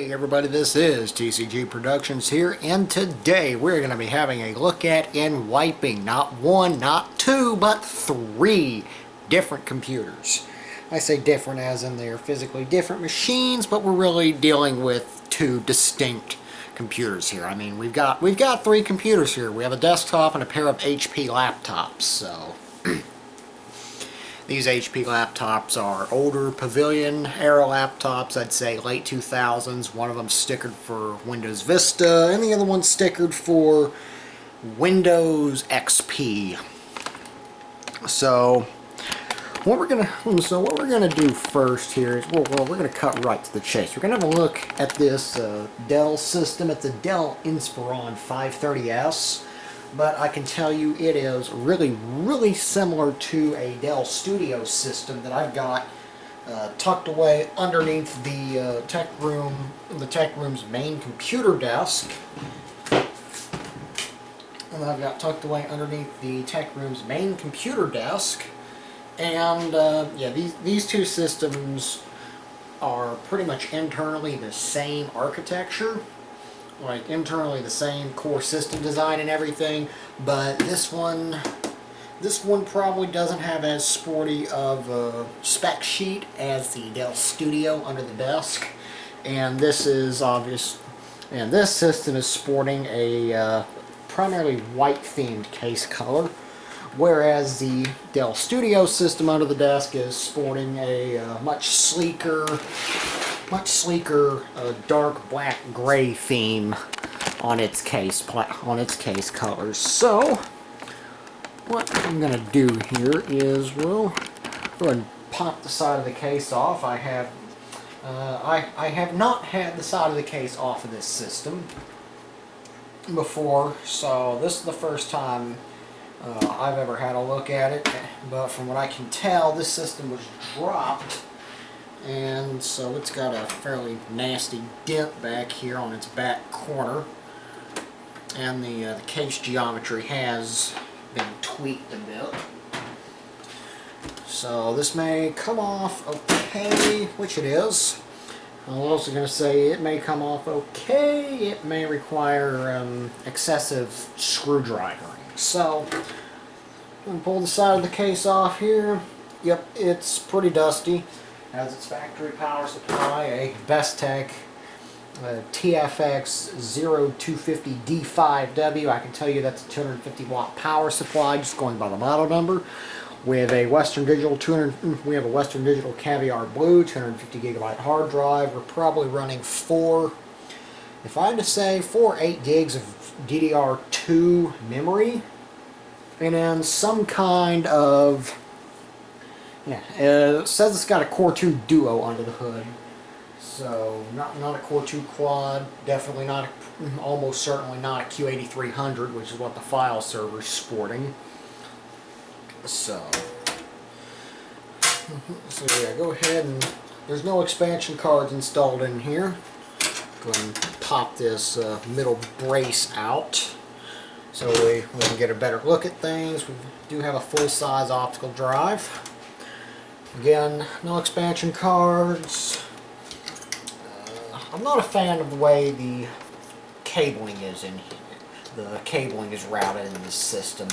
Hey everybody, this is TCG Productions here, and today we're going to be having a look at and wiping not one, not two, but three different computers. I say different as in they're physically different machines, but we're really dealing with two distinct computers here. I mean, we've got three computers here. We have a desktop and a pair of HP laptops, so these HP laptops are older Pavilion era laptops, I'd say late 2000s. One of them stickered for Windows Vista, and the other one stickered for Windows XP. So what we're gonna do first here is we're gonna cut right to the chase. We're gonna have a look at this Dell system. It's a Dell Inspiron 530S. But I can tell you it is really similar to a Dell Studio system that I've got tucked away underneath the tech room's main computer desk. And I've got tucked away underneath the tech room's main computer desk. And yeah, these two systems are pretty much internally the same architecture. Like internally the same core system design and everything, but this one probably doesn't have as sporty of a spec sheet as the Dell Studio under the desk, and this is obvious. And this system is sporting a primarily white themed case color, whereas the Dell Studio system under the desk is sporting a much sleeker dark black gray theme on its case colors. So what I'm gonna do here is we'll go ahead and pop the side of the case off. I have not had the side of the case off of this system before, so this is the first time I've ever had a look at it. But from what I can tell, this system was dropped, and so it's got a fairly nasty dent back here on its back corner, and the case geometry has been tweaked a bit. So this may come off okay, which it is. I'm also going to say it may come off okay, it may require excessive screwdrivering. So I'm going to pull the side of the case off here. Yep, it's pretty dusty. Has its factory power supply, a Bestech TFX 0250D5W. I can tell you that's a 250 watt power supply, just going by the model number. We have a Western Digital Caviar Blue 250 gigabyte hard drive. We're probably running if I had to say, 8 gigs of DDR2 memory, and then some kind of, yeah, it says it's got a Core 2 Duo under the hood. So not a Core 2 Quad, definitely not, almost certainly not a Q8300, which is what the file server's sporting. So yeah, go ahead and there's no expansion cards installed in here. Go ahead and pop this middle brace out so we can get a better look at things. We do have a full-size optical drive. Again, no expansion cards. I'm not a fan of the way the cabling is in here. The cabling is routed in this system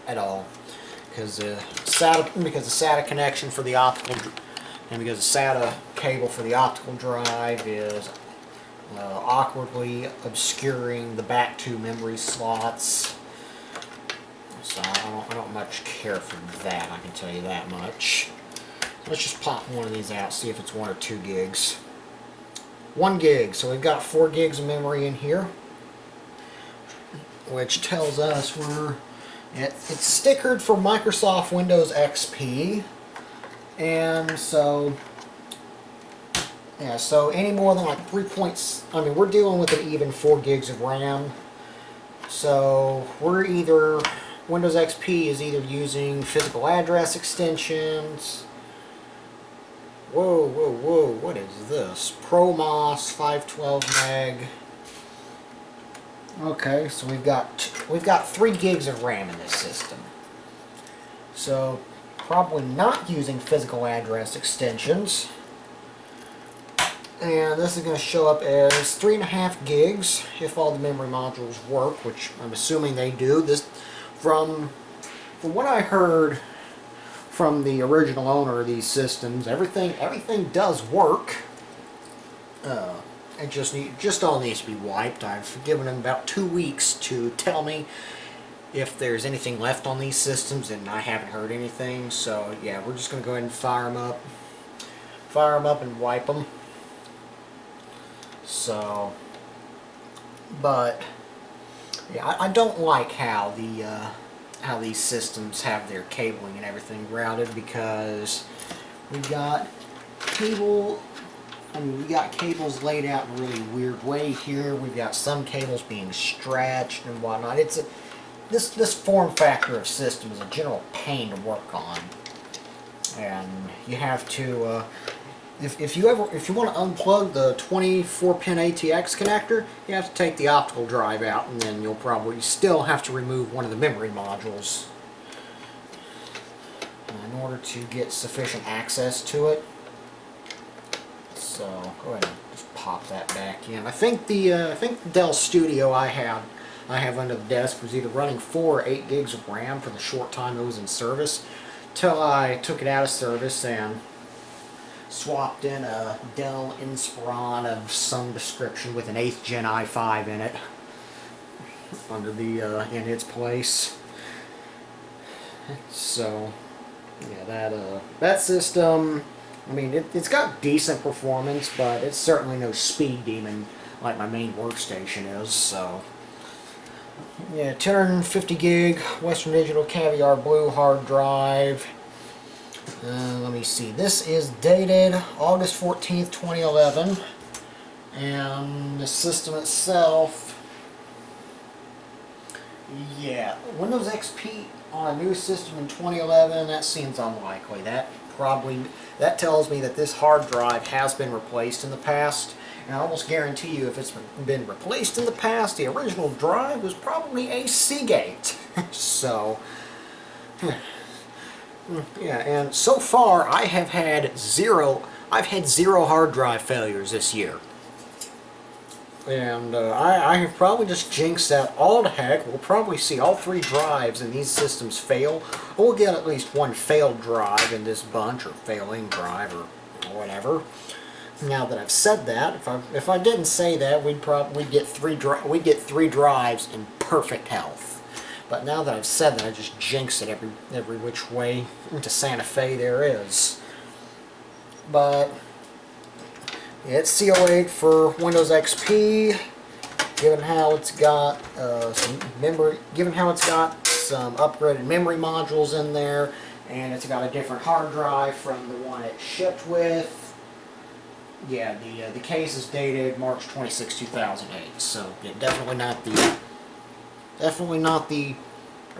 at all, because the SATA connection for the optical, and because the SATA cable for the optical drive is awkwardly obscuring the back two memory slots. So I don't much care for that, I can tell you that much. Let's just pop one of these out, see if it's 1 or 2 gigs. 1 gig, so we've got 4 gigs of memory in here, which tells us it's stickered for Microsoft Windows XP, and so yeah, so any more than like 3 points, I mean, we're dealing with an even 4 gigs of RAM. So Windows XP is either using physical address extensions. Whoa, what is this? ProMOS 512 meg. Okay, so we've got 3 gigs of RAM in this system. So probably not using physical address extensions. And this is going to show up as 3.5 gigs if all the memory modules work, which I'm assuming they do. This, from what I heard from the original owner of these systems, everything does work. It just all needs to be wiped. I've given them about 2 weeks to tell me if there's anything left on these systems, and I haven't heard anything. So yeah, we're just going to go ahead and fire them up and wipe them. So, but yeah, I don't like how these systems have their cabling and everything routed, because we've got cable. I mean, we got cables laid out in a really weird way here. We've got some cables being stretched and whatnot. This form factor of system is a general pain to work on, and you have to. If you want to unplug the 24-pin ATX connector, you have to take the optical drive out, and then you'll probably still have to remove one of the memory modules in order to get sufficient access to it. So go ahead and just pop that back in. I think the Dell Studio I have under the desk was either running 4 or 8 gigs of RAM for the short time it was in service, till I took it out of service and swapped in a Dell Inspiron of some description with an 8th Gen i5 in it under the in its place. So yeah, that system, I mean, it's got decent performance, but it's certainly no speed demon like my main workstation is. So yeah, 250 gig Western Digital Caviar Blue hard drive. Let me see, this is dated August 14th, 2011, and the system itself, yeah, Windows XP on a new system in 2011, that seems unlikely. That tells me that this hard drive has been replaced in the past, and I almost guarantee you if it's been replaced in the past, the original drive was probably a Seagate. So yeah, and so far I've had zero hard drive failures this year. And I have probably just jinxed that all to heck. We'll probably see all 3 drives in these systems fail. Or we'll get at least one failed drive in this bunch, or failing drive, or whatever. Now that I've said that, if I didn't say that, we'd get 3 drives in perfect health. But now that I've said that, I just jinx it every which way into Santa Fe there is. But yeah, it's CO8 for Windows XP, given how it's got some upgraded memory modules in there, and it's got a different hard drive from the one it shipped with. Yeah, the case is dated March 26, 2008. So yeah, definitely not the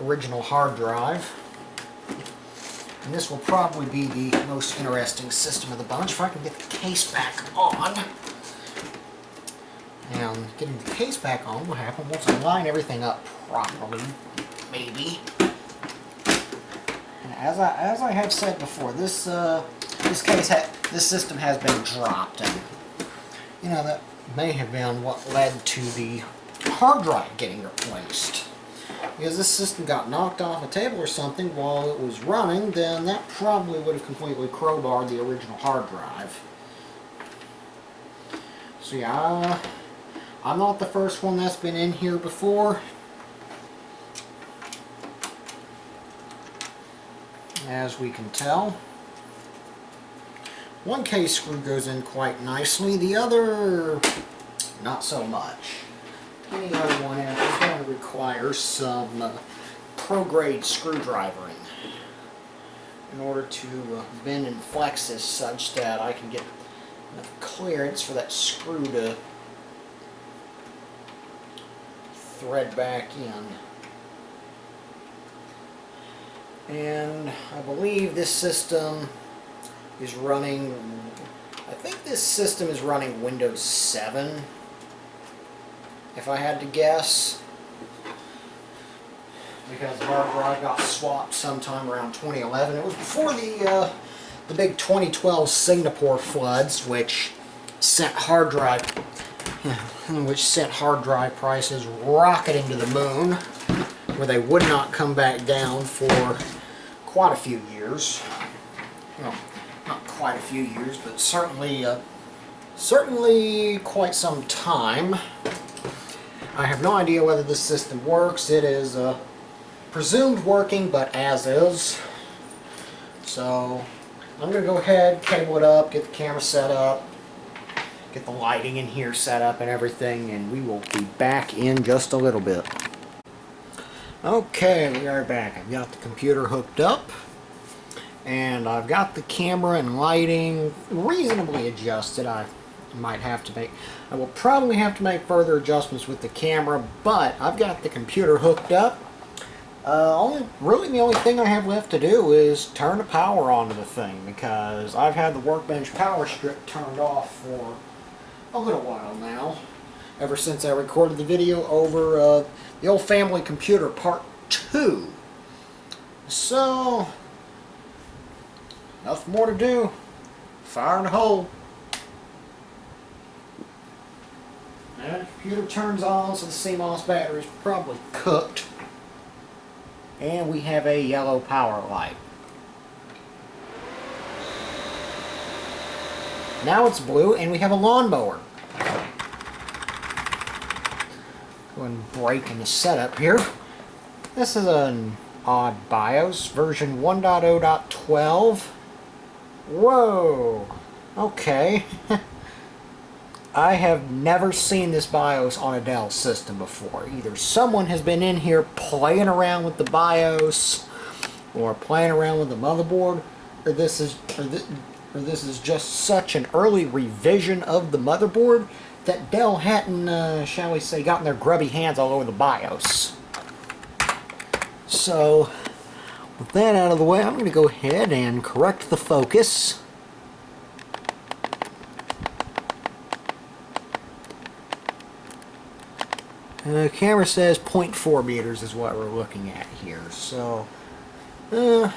original hard drive. And this will probably be the most interesting system of the bunch, if I can get the case back on. And getting the case back on will happen once I line everything up properly, maybe. And as I have said before, this system has been dropped, and you know, that may have been what led to the hard drive getting replaced. Because this system got knocked off a table or something while it was running, then that probably would have completely crowbarred the original hard drive. So yeah, I'm not the first one that's been in here before. As we can tell, one case screw goes in quite nicely, the other not so much. Any other one is going to require some pro-grade screwdrivering in order to bend and flex this such that I can get enough clearance for that screw to thread back in. And I believe this system is running, I think this system is running Windows 7. If I had to guess, because the hard drive got swapped sometime around 2011. It was before the big 2012 Singapore floods, which sent hard drive, which sent hard drive prices rocketing to the moon, where they would not come back down for quite a few years. Well, not quite a few years, but certainly quite some time. I have no idea whether this system works. It is presumed working, but as is. So I'm going to go ahead, cable it up, get the camera set up, get the lighting in here set up and everything, and we will be back in just a little bit. Okay, we are back. I've got the computer hooked up, and I've got the camera and lighting reasonably adjusted. I will probably have to make further adjustments with the camera, but I've got the computer hooked up. Really the only thing I have left to do is turn the power on to the thing, because I've had the Workbench power strip turned off for a little while now, ever since I recorded the video over the old family computer part 2. So, nothing more to do. Fire in the hole. And the computer turns on, so the CMOS battery is probably cooked. And we have a yellow power light. Now it's blue, and we have a lawnmower. Go ahead and break in the setup here. This is an odd BIOS, version 1.0.12. Whoa! Okay. I have never seen this BIOS on a Dell system before. Either someone has been in here playing around with the BIOS, or playing around with the motherboard, or this is just such an early revision of the motherboard that Dell hadn't, shall we say, gotten their grubby hands all over the BIOS. So, with that out of the way, I'm going to go ahead and correct the focus. The camera says 0.4 meters is what we're looking at here. So, yeah,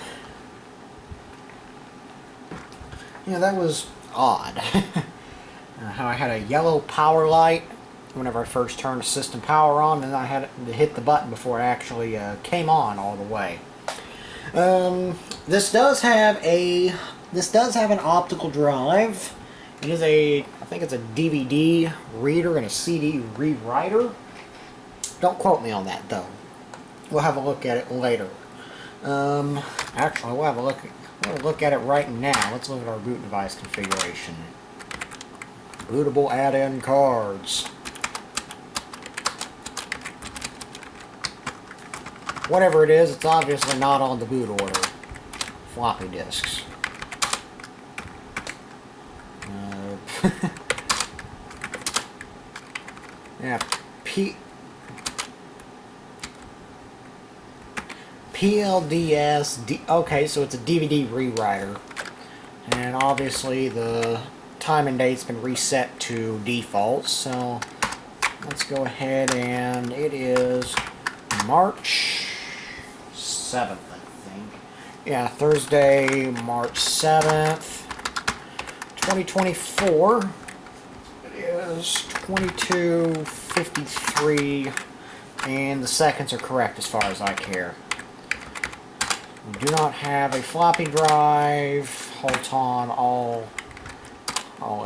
that was odd. How I had a yellow power light whenever I first turned the system power on, and I had to hit the button before it actually came on all the way. This does have an optical drive. It is I think it's a DVD reader and a CD rewriter. Don't quote me on that though. We'll have a look at it later. Actually, we'll have a look at it right now. Let's look at our boot device configuration. Bootable add-in cards. Whatever it is, it's obviously not on the boot order. Floppy disks. Yeah, PLDS, okay, so it's a DVD rewriter, and obviously the time and date's been reset to default, so let's go ahead, and it is March 7th, I think. Yeah, Thursday, March 7th, 2024. It is 22:53, and the seconds are correct as far as I care. We do not have a floppy drive. Halt on all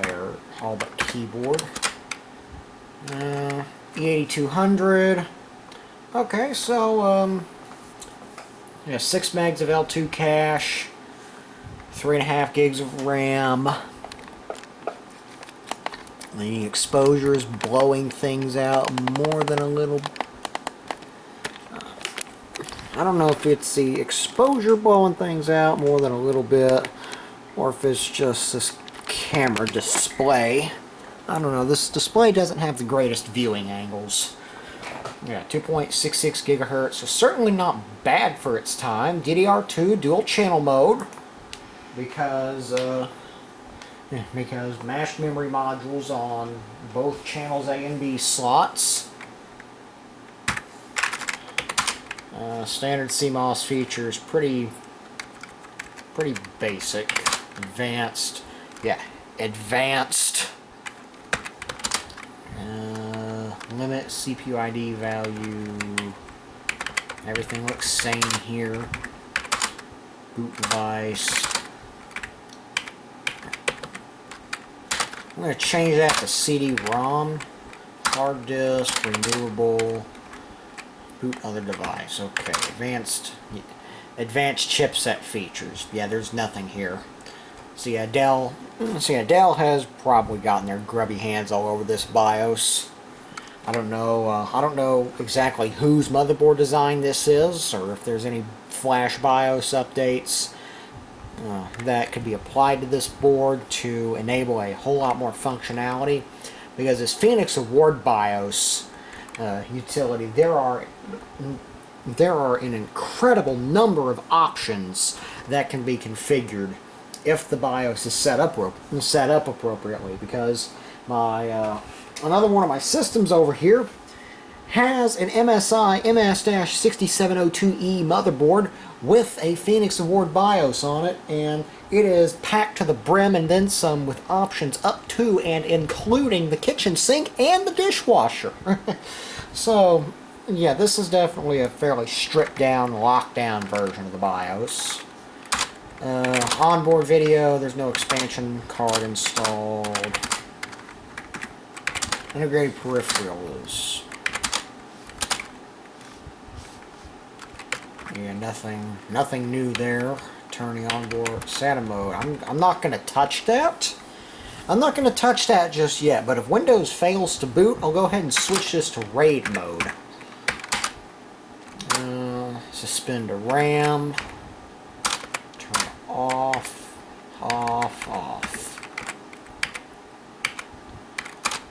error, all but keyboard. E8200. Okay, so yeah, 6 megs of L2 cache, 3.5 gigs of RAM. The exposure is blowing things out more than a little. I don't know if it's the exposure blowing things out more than a little bit, or if it's just this camera display. I don't know. This display doesn't have the greatest viewing angles. Yeah, 2.66 gigahertz, so certainly not bad for its time. DDR2 dual channel mode, because mashed memory modules on both channels A and B slots. Standard CMOS features, pretty basic. Advanced, yeah, advanced. limit CPU ID value. Everything looks sane here. Boot device. I'm going to change that to CD-ROM. Hard disk, removable. Boot other device. Okay, advanced chipset features. Yeah, there's nothing here. See, Dell has probably gotten their grubby hands all over this BIOS. I don't know exactly whose motherboard design this is, or if there's any flash BIOS updates that could be applied to this board to enable a whole lot more functionality. Because this Phoenix Award BIOS utility, there are an incredible number of options that can be configured if the BIOS is set up appropriately. Because my another one of my systems over here has an MSI MS-6702E motherboard with a Phoenix Award BIOS on it, and it is packed to the brim and then some with options up to and including the kitchen sink and the dishwasher. So, yeah, this is definitely a fairly stripped down, locked down version of the BIOS. Onboard video, there's no expansion card installed. Integrated peripherals. Yeah, nothing new there. Turning onboard SATA mode. I'm not going to touch that. I'm not going to touch that just yet, but if Windows fails to boot, I'll go ahead and switch this to RAID mode. Suspend to RAM. Turn it off.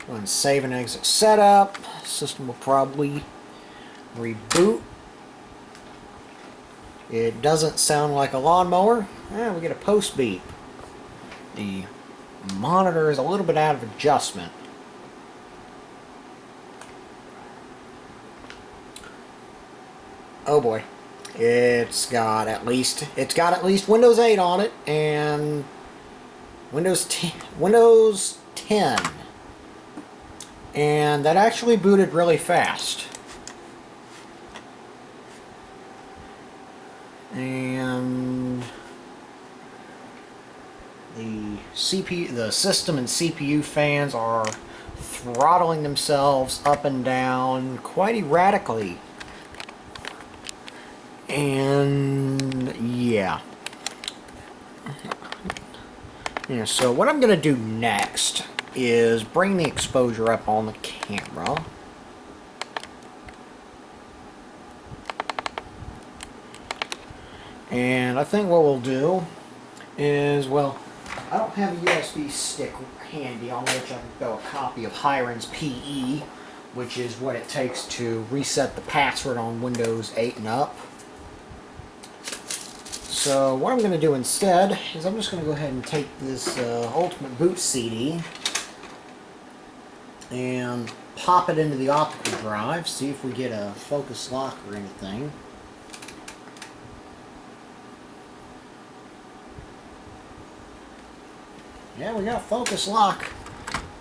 Go ahead and save and exit setup. System will probably reboot. It doesn't sound like a lawnmower. We get a post beep. The monitor is a little bit out of adjustment. Oh boy. It's got at least Windows 8 on it and Windows 10. And that actually booted really fast. And the system and CPU fans are throttling themselves up and down quite erratically. And yeah. So what I'm going to do next is bring the exposure up on the camera. And I think what we'll do is, well, I don't have a USB stick handy on which I can throw a copy of Hiron's PE, which is what it takes to reset the password on Windows 8 and up. So what I'm going to do instead is I'm just going to go ahead and take this Ultimate Boot CD and pop it into the optical drive, see if we get a focus lock or anything. Yeah, we got focus lock.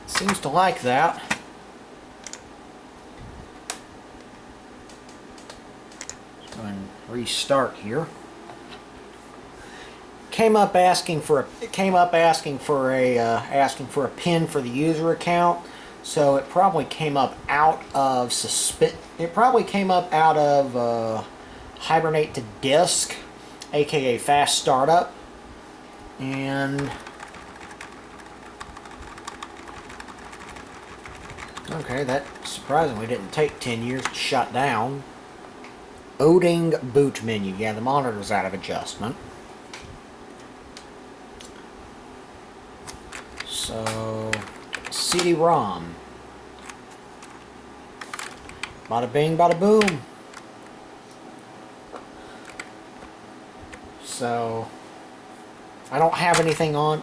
Seems to like that. Let's go ahead and restart here. Came up asking for a pin for the user account. So it probably came up out of hibernate to disk, aka fast startup, and okay, that surprisingly didn't take 10 years to shut down. Loading boot menu. Yeah, the monitor's out of adjustment. So, CD-ROM. Bada bing, bada boom. So, I don't have anything on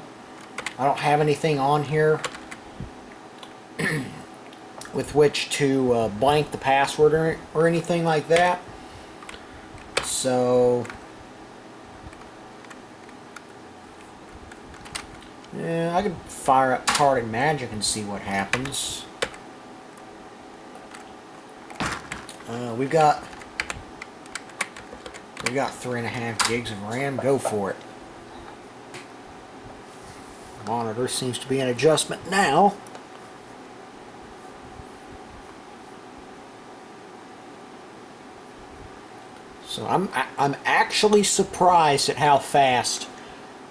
here with which to blank the password or anything like that. So, yeah, I could fire up Card and Magic and see what happens. We've got 3.5 gigs of RAM. Go for it. Monitor seems to be in adjustment now. So I'm actually surprised at how fast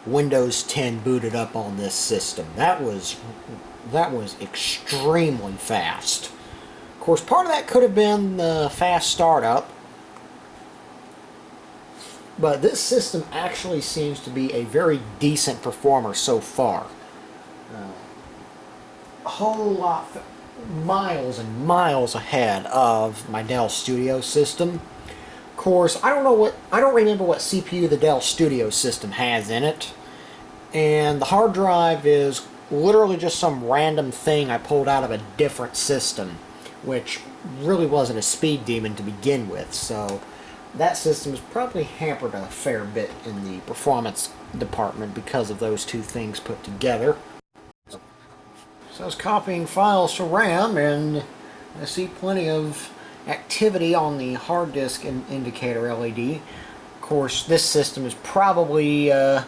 Windows 10 booted up on this system. That was extremely fast. Of course, part of that could have been the fast startup, but this system actually seems to be a very decent performer so far. A whole lot, miles and miles ahead of my Dell Studio system. Of course, I don't remember what CPU the Dell Studio system has in it, and the hard drive is literally just some random thing I pulled out of a different system, which really wasn't a speed demon to begin with, so that system is probably hampered a fair bit in the performance department because of those two things put together. So I was copying files to RAM, and I see plenty of activity on the hard disk indicator LED. Of course, this system is probably the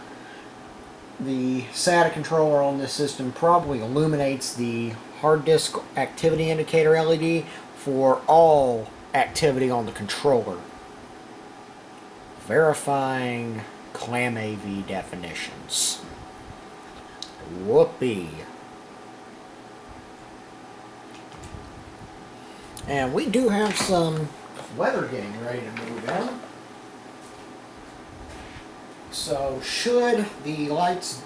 SATA controller on this system probably illuminates the hard disk activity indicator LED for all activity on the controller. Verifying ClamAV definitions. Whoopee. And we do have some weather getting ready to move in. So should the lights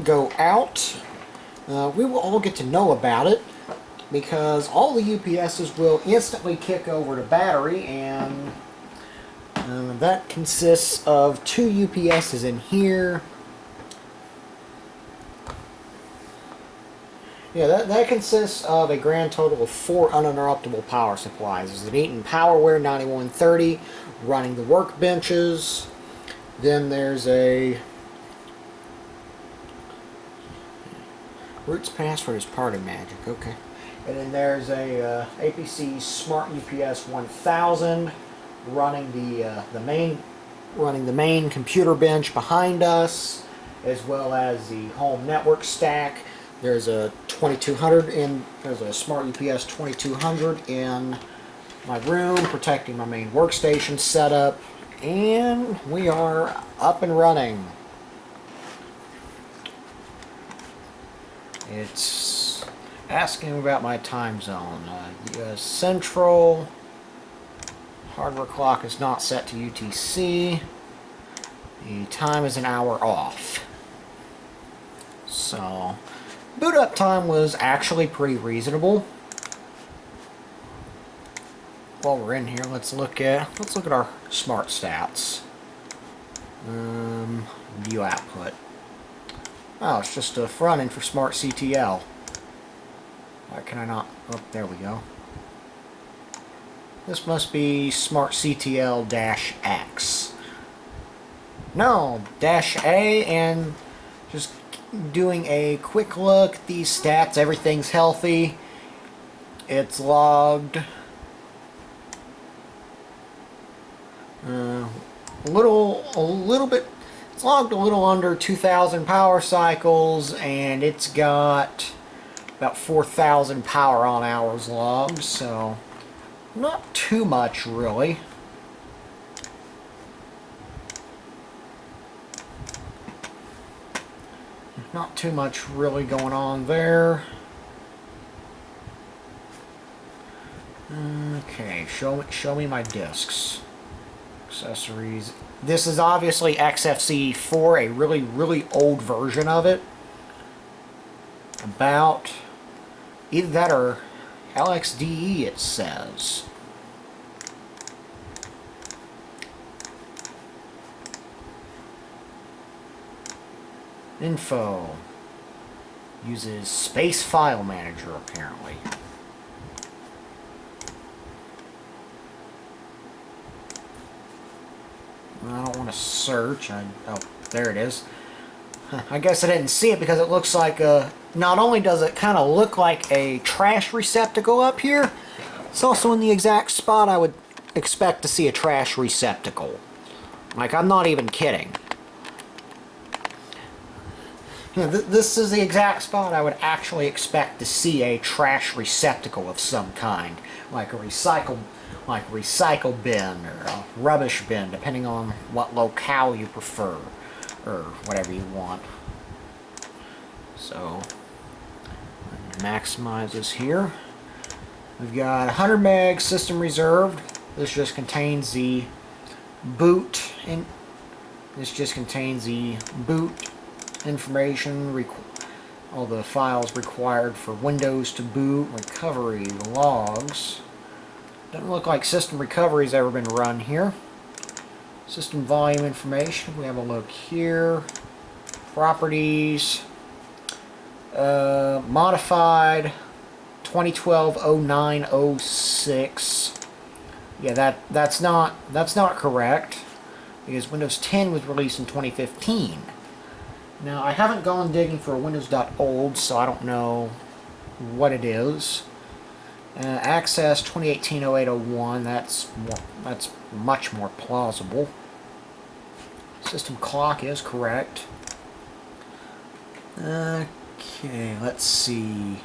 go out, we will all get to know about it, because all the UPSs will instantly kick over to battery, and that consists of 2 UPSs in here. Yeah, that consists of a grand total of 4 uninterruptible power supplies. There's an Eaton PowerWare 9130 running the workbenches. Then there's a Root's password is party magic. Okay. And then there's a APC Smart UPS 1000 running the main computer bench behind us, as well as the home network stack. There's a 2200 there's a Smart UPS 2200 in my room protecting my main workstation setup, and we are up and running. It's asking about my time zone. US Central. Hardware clock is not set to UTC. The time is an hour off. So boot up time was actually pretty reasonable. While we're in here, let's look at our smart stats. View output. Oh, it's just a front end for Smart CTL. Why can I not? Oh, there we go. This must be Smart CTL-X. No, -A, and just doing a quick look at these stats. Everything's healthy. It's logged a little bit. It's logged a little under 2,000 power cycles, and it's got about 4,000 power on hours logged, so not too much really. Not too much really going on there. Okay, show me my discs. Accessories. This is obviously XFCE4, a really old version of it. About either that or LXDE, it says. Info. Uses Space File Manager, apparently. I don't want to search. Oh, there it is. I guess I didn't see it because it looks like not only does it kind of look like a trash receptacle up here, It's also in the exact spot I would expect to see a trash receptacle. Like, I'm not even kidding. You know, this is the exact spot I would actually expect to see a trash receptacle of some kind, like a recycle bin or a rubbish bin, depending on what locale you prefer, or whatever you want. So, maximize this here. We've got 100 meg system reserved. This just contains the boot, and this just contains the boot information, all the files required for Windows to boot, recovery logs. Doesn't look like system recovery's ever been run here. System volume information, we have a look here. Properties, modified 2012-09-06. Yeah, that's not correct, because Windows 10 was released in 2015. Now, I haven't gone digging for a Windows.old, so I don't know what it is. Access 2018-08-01, that's much more plausible. System clock is correct. Okay, let's see.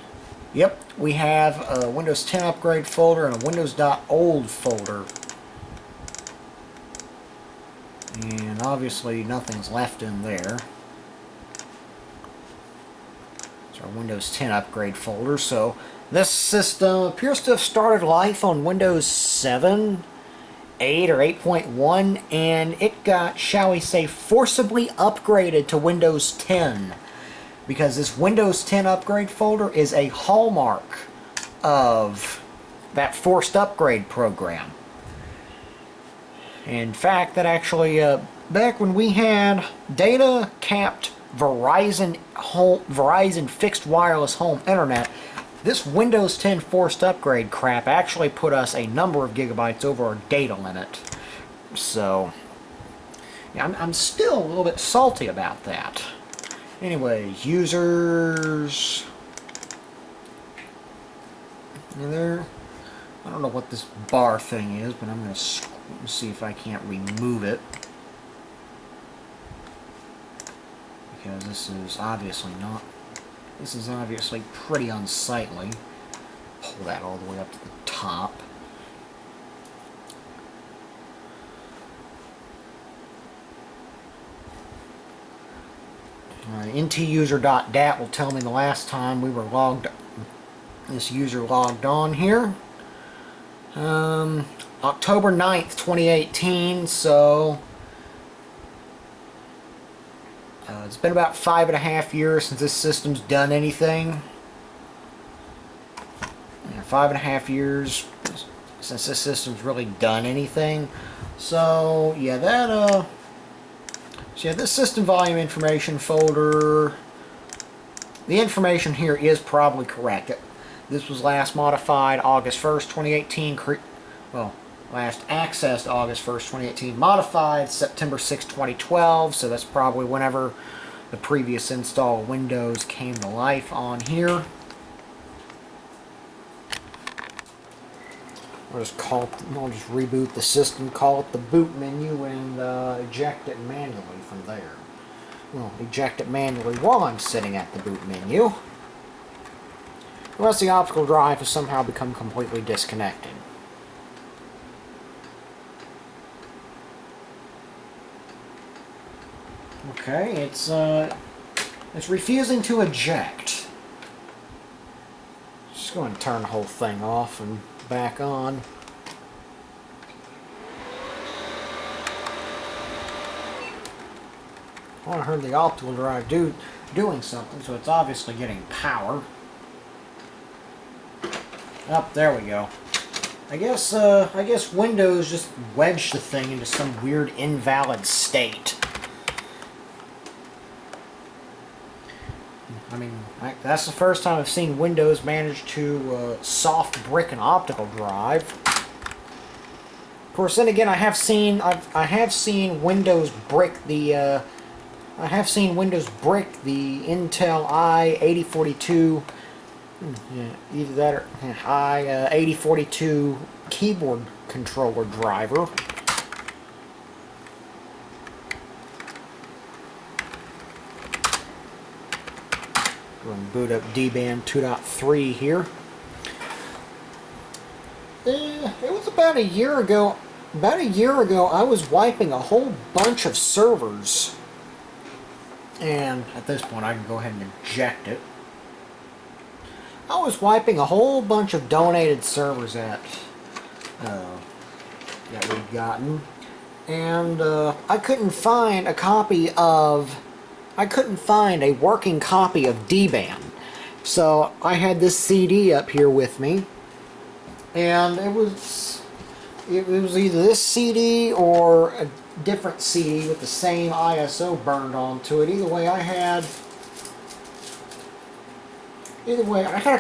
Yep, we have a Windows 10 upgrade folder and a Windows.old folder. And obviously nothing's left in there. It's our Windows 10 upgrade folder. So this system appears to have started life on Windows 7, 8, or 8.1, and it got, shall we say, forcibly upgraded to Windows 10. Because this Windows 10 upgrade folder is a hallmark of that forced upgrade program. In fact, that actually, back when we had data-capped Verizon fixed wireless home internet, this Windows 10 forced upgrade crap actually put us a number of gigabytes over our data limit. So, yeah, I'm still a little bit salty about that. Anyways, users. There. I don't know what this bar thing is, but I'm going to see if I can't remove it. Because this is obviously not. This is obviously pretty unsightly. Pull that all the way up to the top. Intuser.dat will tell me the last time we were this user logged on here. October 9th, 2018, so it's been about 5.5 years since this system's done anything. Yeah, 5.5 years since this system's really done anything. So yeah, so yeah, this system volume information folder, the information here is probably correct. This was last modified August 1st, 2018. Well, last accessed August 1st, 2018. Modified September 6th, 2012. So that's probably whenever the previous install Windows came to life on here. I'll just reboot the system, call it the boot menu, and eject it manually from there. Well, eject it manually while I'm sitting at the boot menu. Unless the optical drive has somehow become completely disconnected. Okay, it's refusing to eject. Just going to turn the whole thing off and back on. Well, I heard the optical drive doing something, so it's obviously getting power. Up, there we go. I guess Windows just wedged the thing into some weird invalid state. I mean, that's the first time I've seen Windows manage to soft brick an optical drive. Of course, then again, I have seen Windows brick the Intel i8042 Yeah, either that or i8042 keyboard controller driver. Go and boot up D-Band 2.3 here. It was about a year ago. About a year ago, I was wiping a whole bunch of servers. And at this point, I can go ahead and eject it. I was wiping a whole bunch of donated servers that we'd gotten. And I couldn't find a copy of... I couldn't find a working copy of D-Band. So I had this CD up here with me. And it was either this CD or a different CD with the same ISO burned onto it. Either way, I had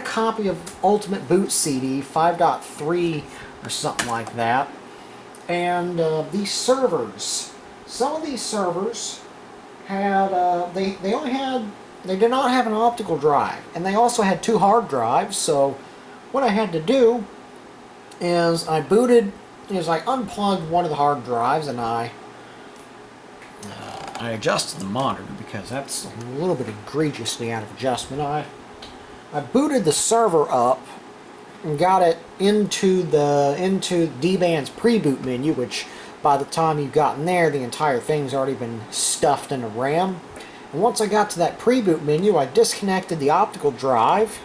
a copy of Ultimate Boot CD 5.3 or something like that. And these servers, some of these servers had they did not have an optical drive, and they also had 2 hard drives. So what I had to do is I unplugged one of the hard drives, and I adjusted the monitor because that's a little bit egregiously out of adjustment. I booted the server up and got it into D-Band's pre-boot menu, which by the time you've gotten there, the entire thing's already been stuffed into RAM. And once I got to that pre-boot menu, I disconnected the optical drive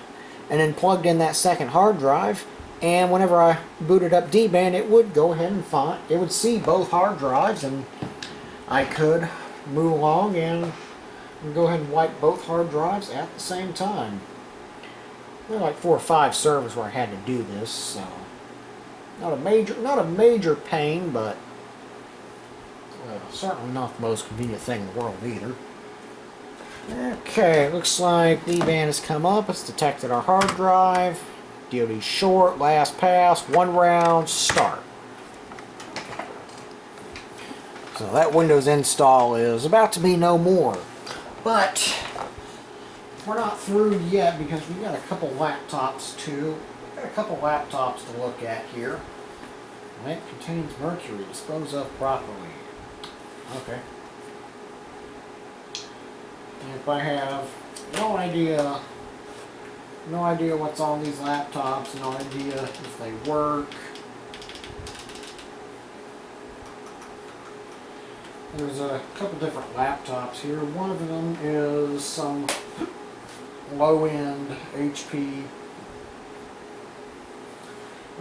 and then plugged in that second hard drive. And whenever I booted up D-Band, it would go ahead and it would see both hard drives, and I could move along and go ahead and wipe both hard drives at the same time. There were like 4 or 5 servers where I had to do this, so not a major pain, but certainly not the most convenient thing in the world either. Okay, looks like D-Band has come up. It's detected our hard drive. DoD short, last pass, 1 round, start. So that Windows install is about to be no more. But we're not through yet because we've got a couple laptops to look at here. Lamp contains mercury. Dispose of properly. Okay. And if I have no idea what's on these laptops, no idea if they work. There's a couple different laptops here. One of them is some low-end HP.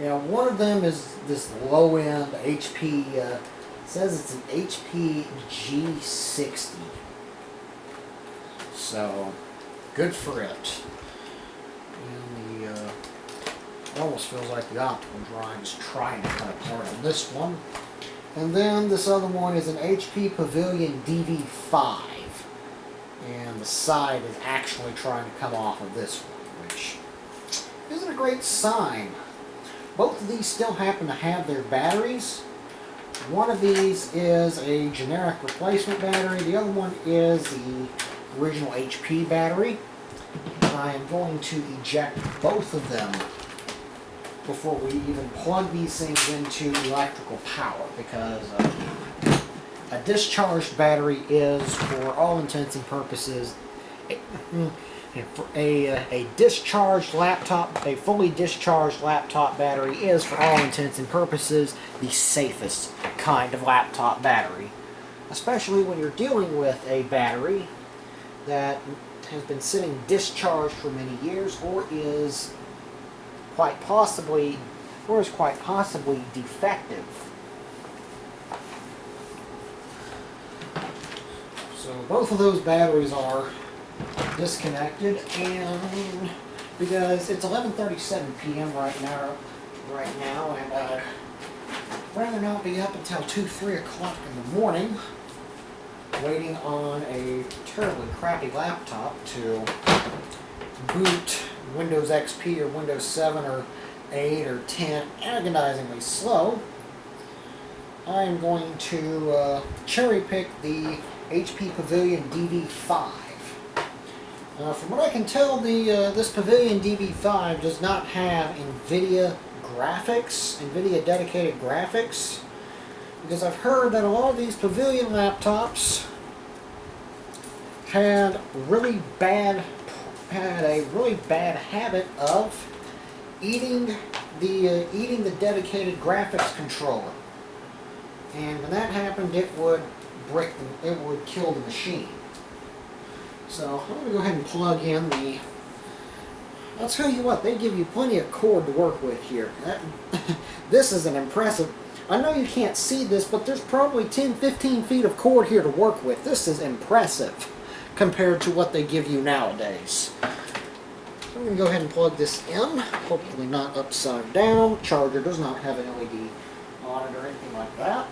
Yeah, one of them is this low-end HP, it says it's an HP G60. So, good for it. And it almost feels like the optical drive is trying to cut apart on this one. And then this other one is an HP Pavilion DV5. And the side is actually trying to come off of this one, which isn't a great sign. Both of these still happen to have their batteries. One of these is a generic replacement battery. The other one is the original HP battery. I am going to eject both of them before we even plug these things into electrical power, because a discharged battery is, for all intents and purposes, a discharged laptop, a fully discharged laptop battery is, for all intents and purposes, the safest kind of laptop battery. Especially when you're dealing with a battery that has been sitting discharged for many years, or is quite possibly defective. So both of those batteries are disconnected, and because it's 11:37 p.m. right now, and I'd rather not be up until 2-3 o'clock in the morning waiting on a terribly crappy laptop to boot Windows XP or Windows 7 or 8 or 10 agonizingly slow. I am going to cherry pick the HP Pavilion DV5. From what I can tell, this Pavilion DB5 does not have NVIDIA graphics, NVIDIA dedicated graphics, because I've heard that a lot of these Pavilion laptops had a really bad habit of eating the dedicated graphics controller, and when that happened, it would kill the machine. So I'm going to go ahead and plug in the... I'll tell you what, they give you plenty of cord to work with here. This is an impressive... I know you can't see this, but there's probably 10-15 feet of cord here to work with. This is impressive compared to what they give you nowadays. So I'm going to go ahead and plug this in. Hopefully not upside down. Charger does not have an LED on it or anything like that.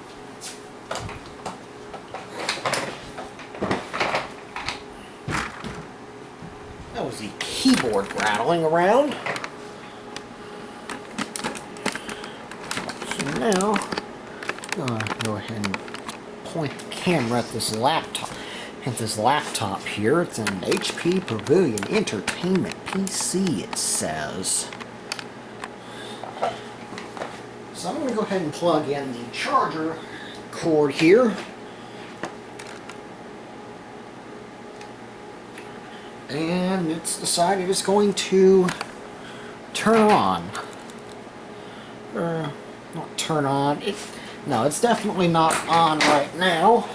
That was the keyboard rattling around. So now, I'm going to go ahead and point the camera at this laptop. Here. It's an HP Pavilion Entertainment PC, it says. So I'm going to go ahead and plug in the charger cord here. And it's decided it's going to turn on. Not turn on. No, it's definitely not on right now.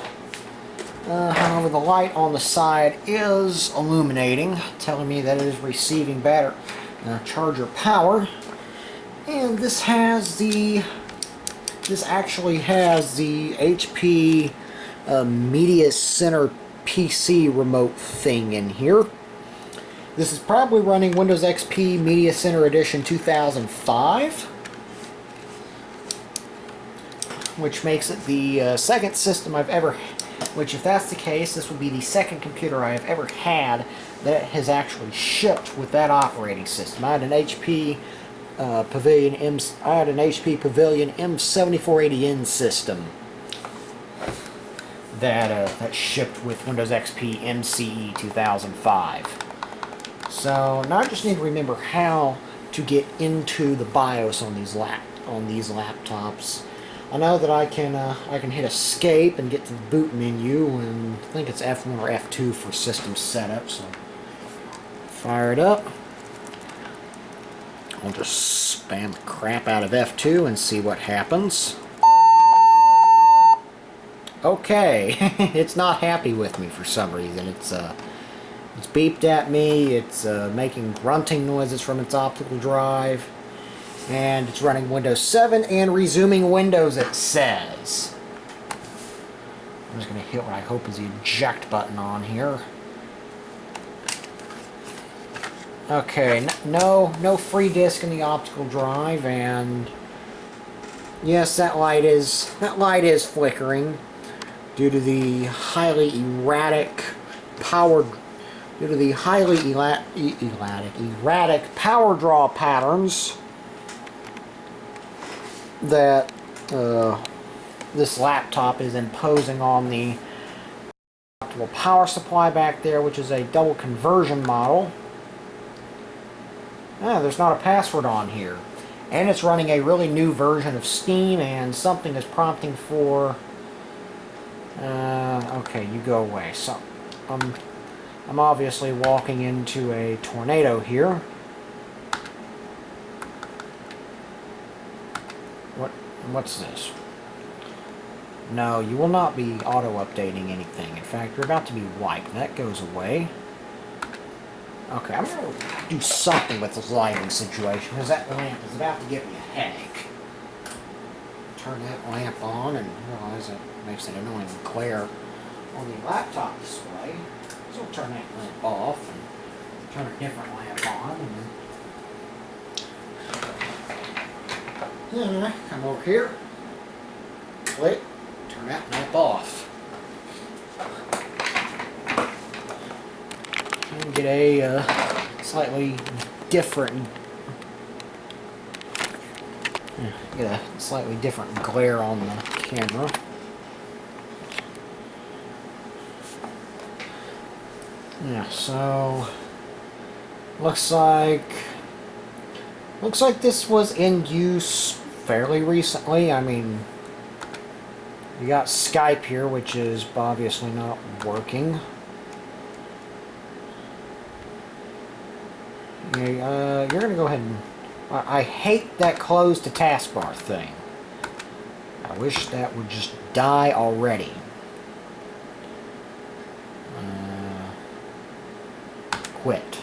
However, the light on the side is illuminating, telling me that it is receiving battery charger power. And this actually has the HP Media Center PC remote thing in here. This is probably running Windows XP Media Center Edition 2005, which makes it the second system I've ever, which if that's the case, this will be the second computer I have ever had that has actually shipped with that operating system. I had an HP Pavilion M7480N system that shipped with Windows XP MCE 2005. So now I just need to remember how to get into the BIOS on these laptops. I know that I can hit Escape and get to the boot menu, and I think it's F1 or F2 for system setup. So fire it up. I'll just spam the crap out of F2 and see what happens. Okay, it's not happy with me for some reason. It's beeped at me, it's making grunting noises from its optical drive, and it's running Windows 7 and resuming Windows, it says. I'm just going to hit what I hope is the eject button on here. Okay, no free disk in the optical drive, and yes, that light is flickering due to the highly erratic power power draw patterns that this laptop is imposing on the optical power supply back there, which is a double conversion model. There's not a password on here, and it's running a really new version of Steam, and something is prompting for okay, you go away. So I'm obviously walking into a tornado here. What's this? No, you will not be auto-updating anything. In fact, you're about to be wiped. That goes away. Okay, I'm going to do something with this lighting situation, because that lamp is about to give me a headache. Turn that lamp on and realize it makes an annoying glare on the laptop display. So we'll turn that lamp off and turn a different lamp on. And then come over here, click, turn that lamp off. And get a slightly different glare on the camera. Yeah, so looks like this was in use fairly recently. I mean, you got Skype here, which is obviously not working. Yeah, you're gonna go ahead and... I hate that close to taskbar thing. I wish that would just die already. Quit.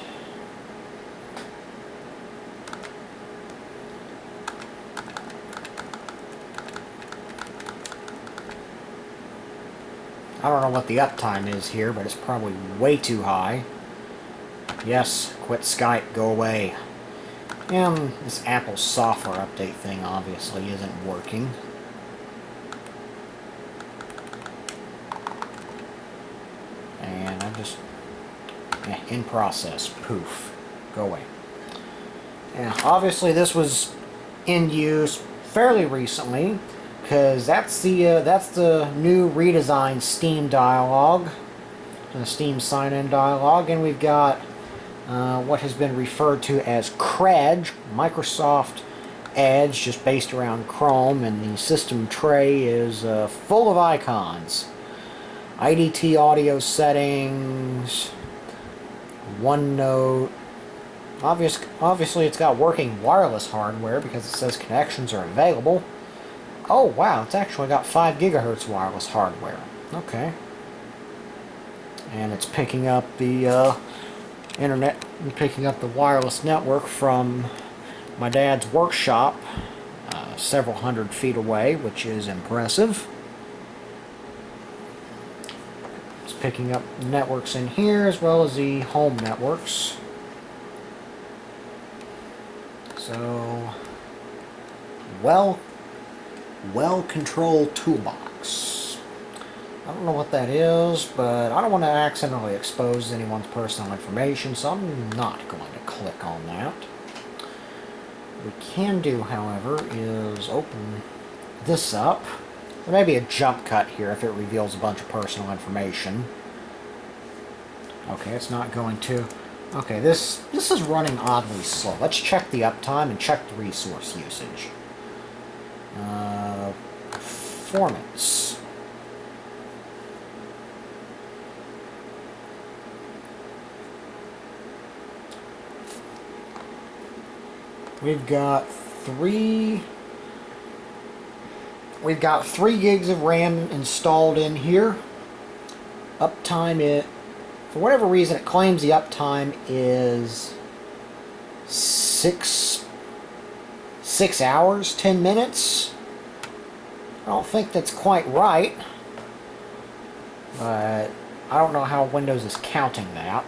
I don't know what the uptime is here, but it's probably way too high. Yes, quit Skype, go away. And this Apple software update thing obviously isn't working. And I'm just... yeah, in process. Poof. Go away. Yeah, obviously this was in use fairly recently, because that's the new redesigned Steam dialog, the Steam sign-in dialog, and we've got what has been referred to as CREDGE, Microsoft Edge, just based around Chrome, and the system tray is full of icons. IDT audio settings, OneNote. Obviously it's got working wireless hardware because it says connections are available. Oh wow, it's actually got 5 gigahertz wireless hardware. Okay. And it's picking up the internet and picking up the wireless network from my dad's workshop several hundred feet away, which is impressive. It's picking up networks in here as well as the home networks. So, well-controlled toolbox. I don't know what that is, but I don't want to accidentally expose anyone's personal information, so I'm not going to click on that. What we can do, however, is open this up. There may be a jump cut here if it reveals a bunch of personal information. Okay, it's not going to. Okay, this is running oddly slow. Let's check the uptime and check the resource usage. Performance. We've got 3 gigs of RAM installed in here. Uptime, for whatever reason, it claims the uptime is 6 hours, 10 minutes. I don't think that's quite right, but I don't know how Windows is counting that.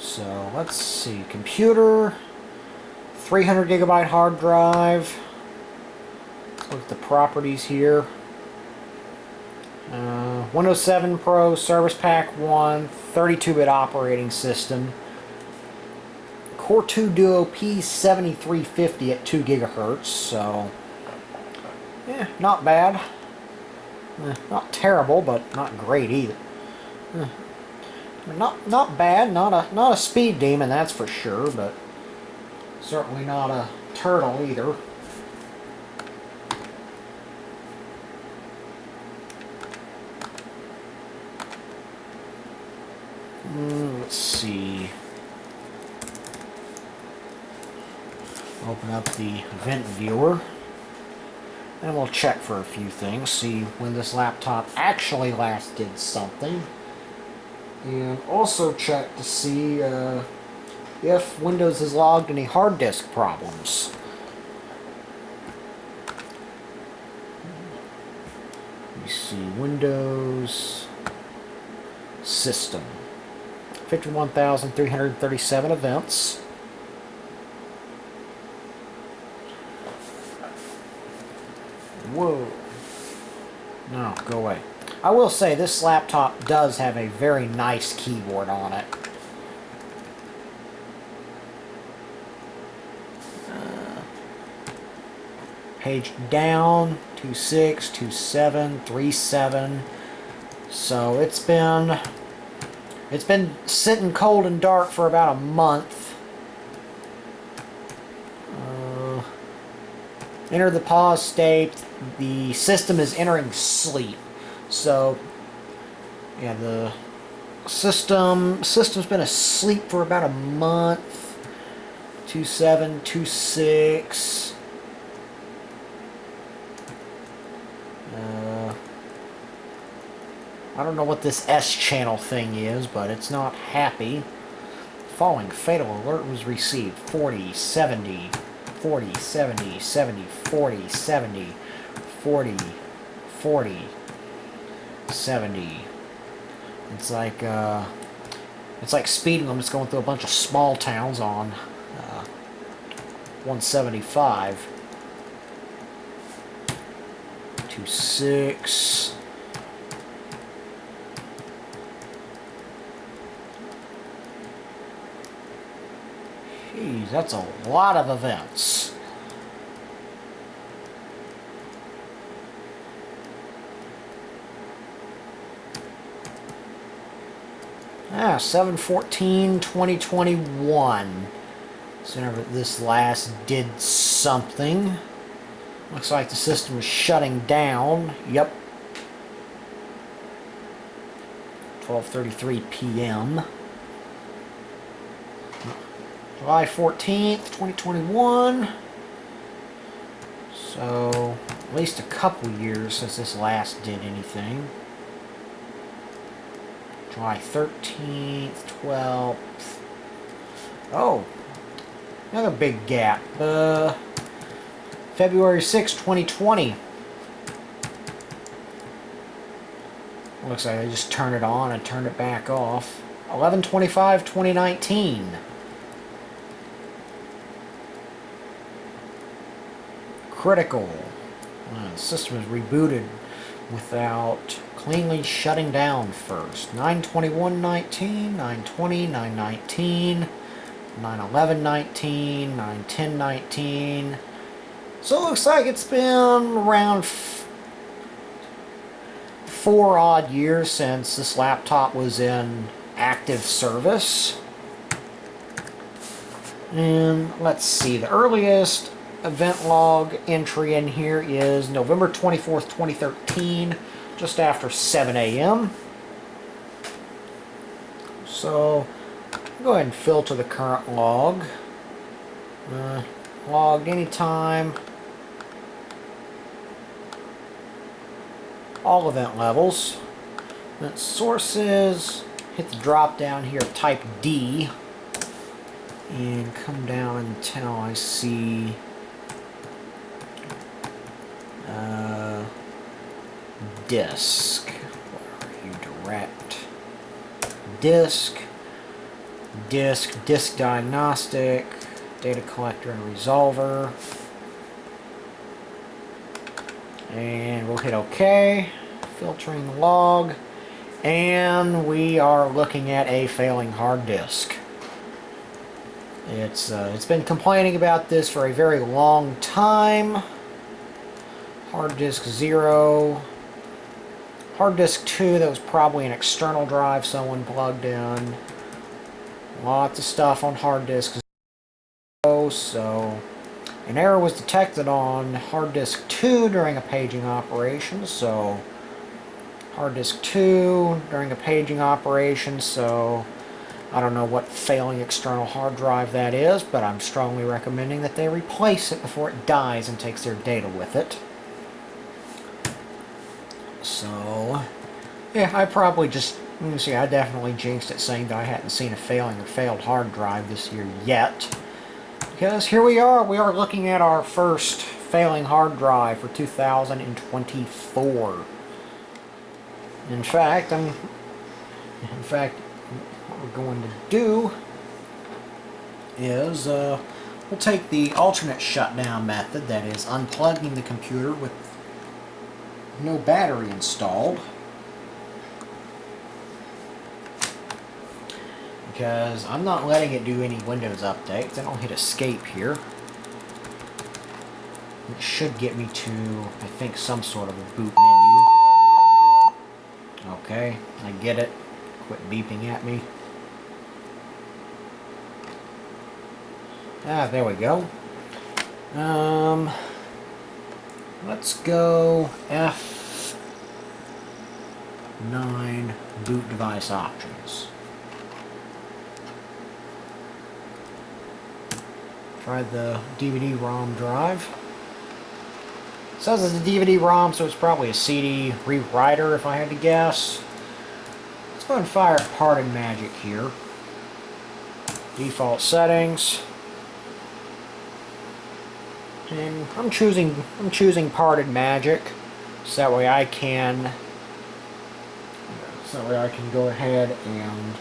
So let's see, computer, 300 gigabyte hard drive. Let's look at the properties here. Windows 7 Pro, Service Pack 1, 32-bit operating system. Core 2 Duo P7350 at 2 gigahertz, so yeah, not bad. Not terrible, but not great either. Not bad, not a speed demon, that's for sure, but certainly not a turtle either. Let's see. Open up the event viewer, and we'll check for a few things, see when this laptop actually last did something. And also check to see if Windows has logged any hard disk problems. You see Windows System. 51,337 events. Whoa. No, go away. I will say this laptop does have a very nice keyboard on it. Page down, 26, 27, 37. So it's been sitting cold and dark for about a month. Enter the pause state. The system is entering sleep. So yeah, the system's been asleep for about a month. 27, 26. I don't know what this S channel thing is, but it's not happy. Following fatal alert was received. 40, 70, 40, 70, 70, 40, 70, 40, 40, 70. It's like speeding. I'm just going through a bunch of small towns on 175. 26. Jeez, that's a lot of events. Ah, 7/14/2021. So whenever this last did something. Looks like the system is shutting down. Yep. 12:33 p.m. July 14th, 2021. So, at least a couple years since this last did anything. July 13th, 12th. Oh, another big gap. February 6th, 2020. Looks like I just turned it on and turned it back off. 11/25/2019. Critical. The system is rebooted without cleanly shutting down first. 9/21/19, 9/20, 9/19, 9/11/19, 9/10/19. So it looks like it's been around 4 odd years since this laptop was in active service. And let's see, the earliest event log entry in here is November 24th, 2013, just after 7 a.m. So I'll go ahead and filter the current log. Logged anytime. All event levels. Then sources, hit the drop down here, type D, and come down until I see disk. Where are you? Direct. Disk diagnostic, data collector and resolver. And we'll hit OK, filtering the log, and we are looking at a failing hard disk. It's been complaining about this for a very long time. Hard disk 0. Hard disk 2, that was probably an external drive someone plugged in. Lots of stuff on hard disk 0, so an error was detected on hard disk 2 during a paging operation, so hard disk 2 during a paging operation, so I don't know what failing external hard drive that is, but I'm strongly recommending that they replace it before it dies and takes their data with it. So, yeah, I probably just, let me see, I definitely jinxed it saying that I hadn't seen a failing or failed hard drive this year yet. Because here we are looking at our first failing hard drive for 2024. In fact, what we're going to do is we'll take the alternate shutdown method, that is unplugging the computer with no battery installed, because I'm not letting it do any Windows updates. I don't hit escape here. It should get me to, I think, some sort of a boot menu. Okay, I get it. Quit beeping at me. Ah, there we go. Let's go F9 boot device options. Try the DVD-ROM drive. It says it's a DVD-ROM, so it's probably a CD rewriter if I had to guess. Let's go ahead and fire Parted Magic here. Default settings. And I'm choosing Parted Magic, so that way I can go ahead and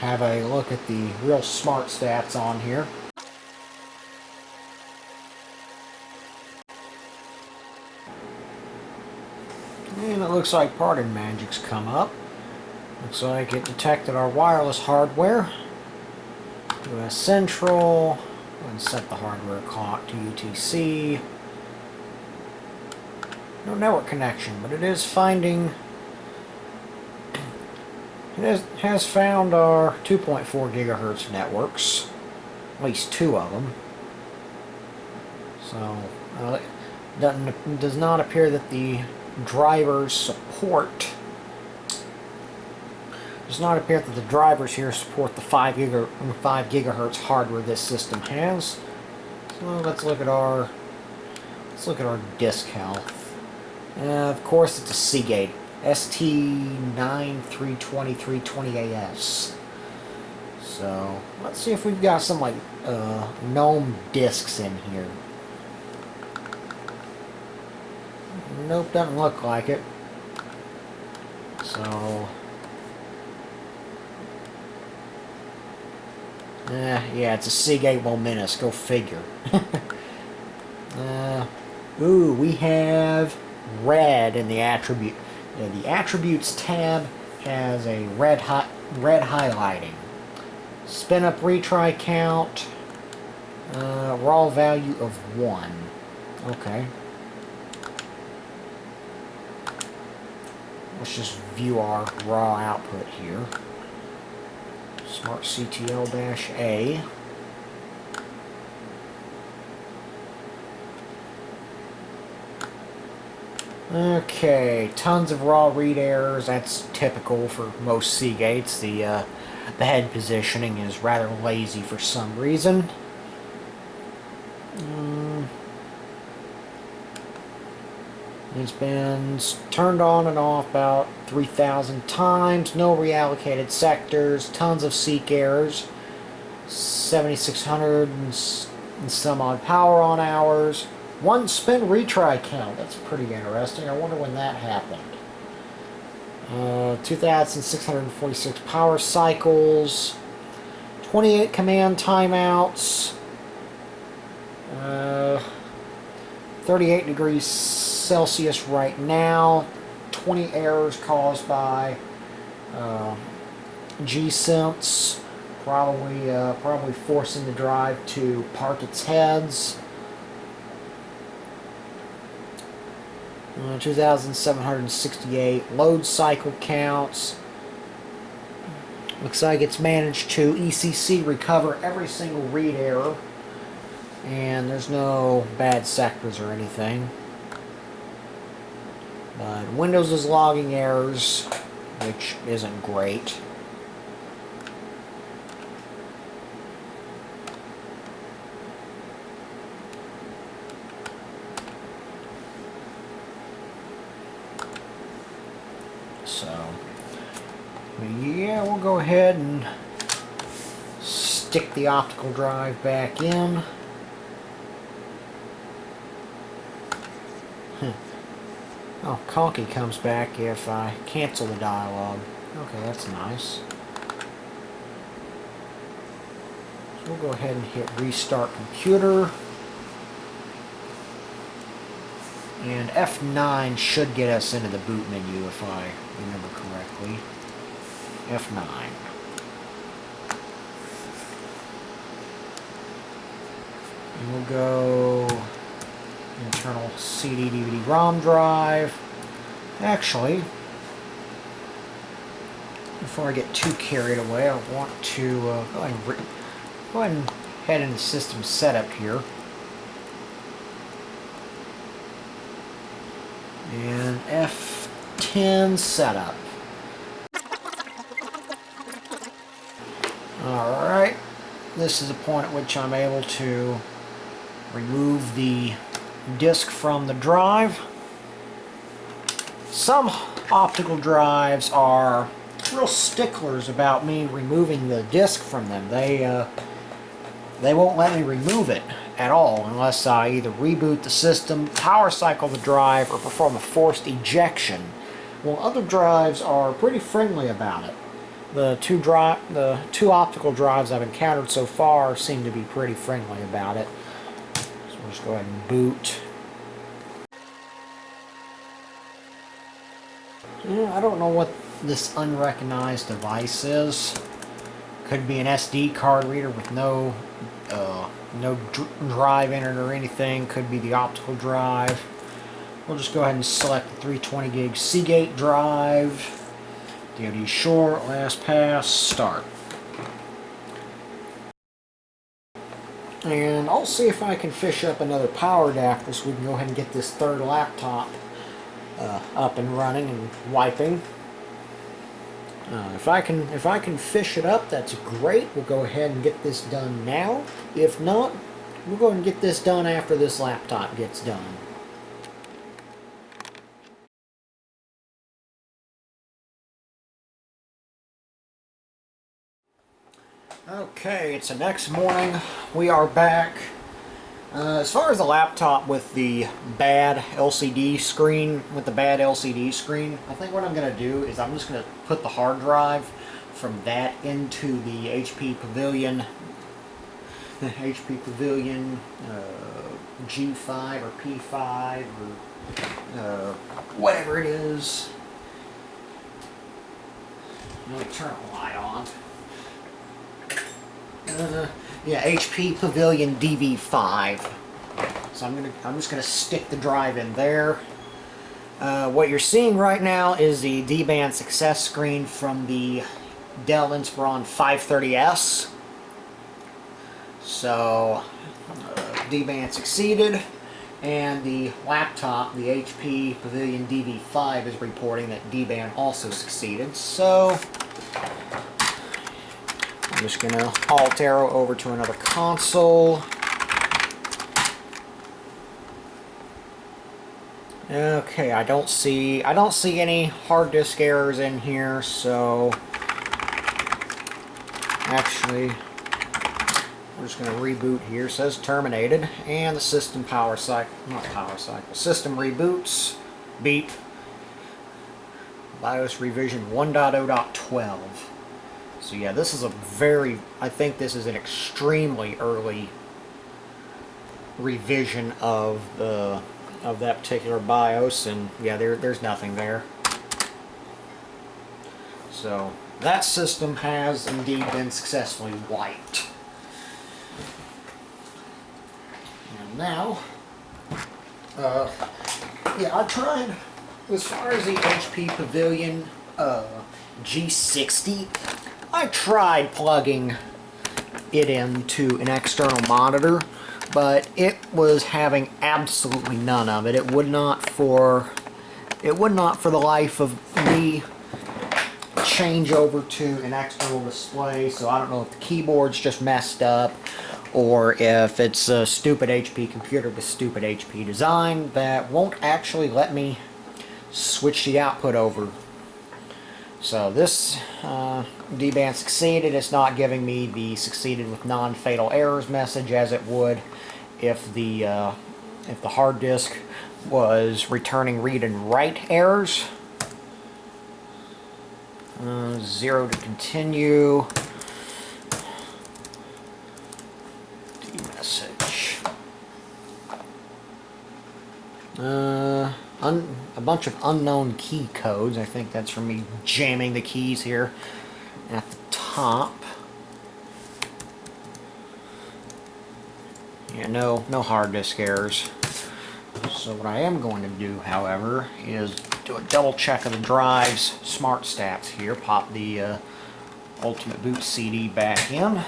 have a look at the real smart stats on here. And it looks like Parted Magic's come up. Looks like it detected our wireless hardware. US Central. And set the hardware clock to UTC. No network connection, but it is finding. It has found our 2.4 gigahertz networks, at least 2 of them. So it does not appear that the drivers support. Does not appear that the drivers here support the 5 gigahertz hardware this system has. So let's look at our disk health. Of course, it's a Seagate ST932320AS. So let's see if we've got some like GNOME disks in here. Nope, doesn't look like it. So. Yeah, it's a Seagate Momentus. Go figure. Ooh, we have red in the attribute. The attributes tab has a red highlighting. Spin up retry count. Raw value of 1. Okay. Let's just view our raw output here. Smart CTL-A. Okay, tons of raw read errors. That's typical for most Seagates. The head positioning is rather lazy for some reason. It's been turned on and off about 3,000 times. No reallocated sectors. Tons of seek errors. 7,600 and some odd power on hours. 1 spin retry count. That's pretty interesting. I wonder when that happened. 2,646 power cycles. 28 command timeouts. 38 degrees Celsius right now. 20 errors caused by G-Sense, probably forcing the drive to park its heads. 2,768 load cycle counts. Looks like it's managed to ECC recover every single read error, and there's no bad sectors or anything. But Windows is logging errors, which isn't great. So, yeah, we'll go ahead and stick the optical drive back in. Oh, Conky comes back if I cancel the dialog. Okay, that's nice. So we'll go ahead and hit restart computer. And F9 should get us into the boot menu if I remember correctly. F9. And we'll go internal CD, DVD, ROM drive. Actually, before I get too carried away, I want to go ahead and head into system setup here. And F10 setup. Alright, this is the point at which I'm able to remove the disk from the drive. Some optical drives are real sticklers about me removing the disk from them. They won't let me remove it at all unless I either reboot the system, power cycle the drive, or perform a forced ejection. Well, other drives are pretty friendly about it. The two optical drives I've encountered so far seem to be pretty friendly about it. So we'll just go ahead and boot. Yeah, I don't know what this unrecognized device is. Could be an SD card reader with no drive in it or anything. Could be the optical drive. We'll just go ahead and select the 320 gig Seagate drive. DoD short, LastPass, start. And I'll see if I can fish up another power adapter so we can go ahead and get this third laptop up and running and wiping. If I can fish it up, that's great. We'll go ahead and get this done now. If not, we'll go ahead and get this done after this laptop gets done. Okay, it's the next morning. We are back. As far as the laptop with the bad LCD screen, I think what I'm going to do is I'm just going to put the hard drive from that into the HP Pavilion G5 or P5 or whatever it is. Let me turn the light on. Yeah, HP Pavilion DV5. So I'm just gonna stick the drive in there. What you're seeing right now is the D-band success screen from the Dell Inspiron 530S. So D-band succeeded, and the laptop, the HP Pavilion DV5, is reporting that D-band also succeeded. So I'm just going to Alt arrow over to another console. Okay, I don't see any hard disk errors in here, so actually we're just going to reboot here. It says terminated, and the system system reboots. Beep. BIOS revision 1.0.12. So yeah, this is I think this is an extremely early revision of that particular BIOS, and yeah, there's nothing there. So that system has indeed been successfully wiped. And now, yeah, I tried, as far as the HP Pavilion G60, I tried plugging it into an external monitor, but it was having absolutely none of it. It would not for the life of me change over to an external display. So I don't know if the keyboard's just messed up, or if it's a stupid HP computer with stupid HP design that won't actually let me switch the output over. So this D-band succeeded. It's not giving me the succeeded with non-fatal errors message as it would if the hard disk was returning read and write errors. 0 to continue. D-message. A bunch of unknown key codes. I think that's from me jamming the keys here at the top. Yeah, no hard disk errors. So what I am going to do, however, is do a double check of the drive's smart stats here. Pop the Ultimate Boot CD back in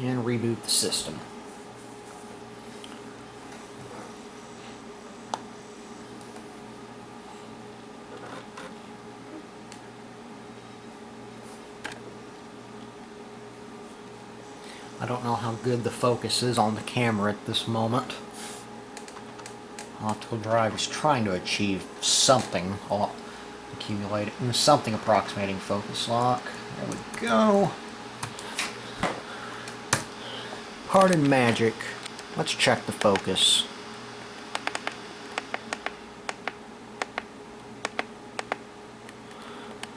and reboot the system. I don't know how good the focus is on the camera at this moment. Optical drive is trying to achieve something something approximating focus lock. There we go. Pardon magic. Let's check the focus.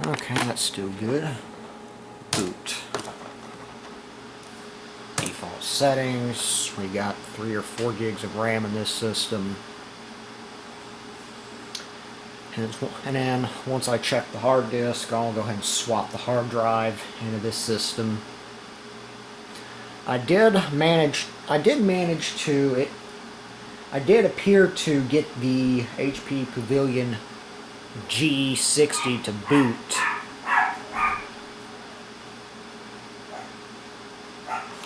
Okay, that's still good. Boot. Default settings. We got 3 or 4 gigs of RAM in this system. And then once I check the hard disk, I'll go ahead and swap the hard drive into this system. I did appear to get the HP Pavilion G60 to boot.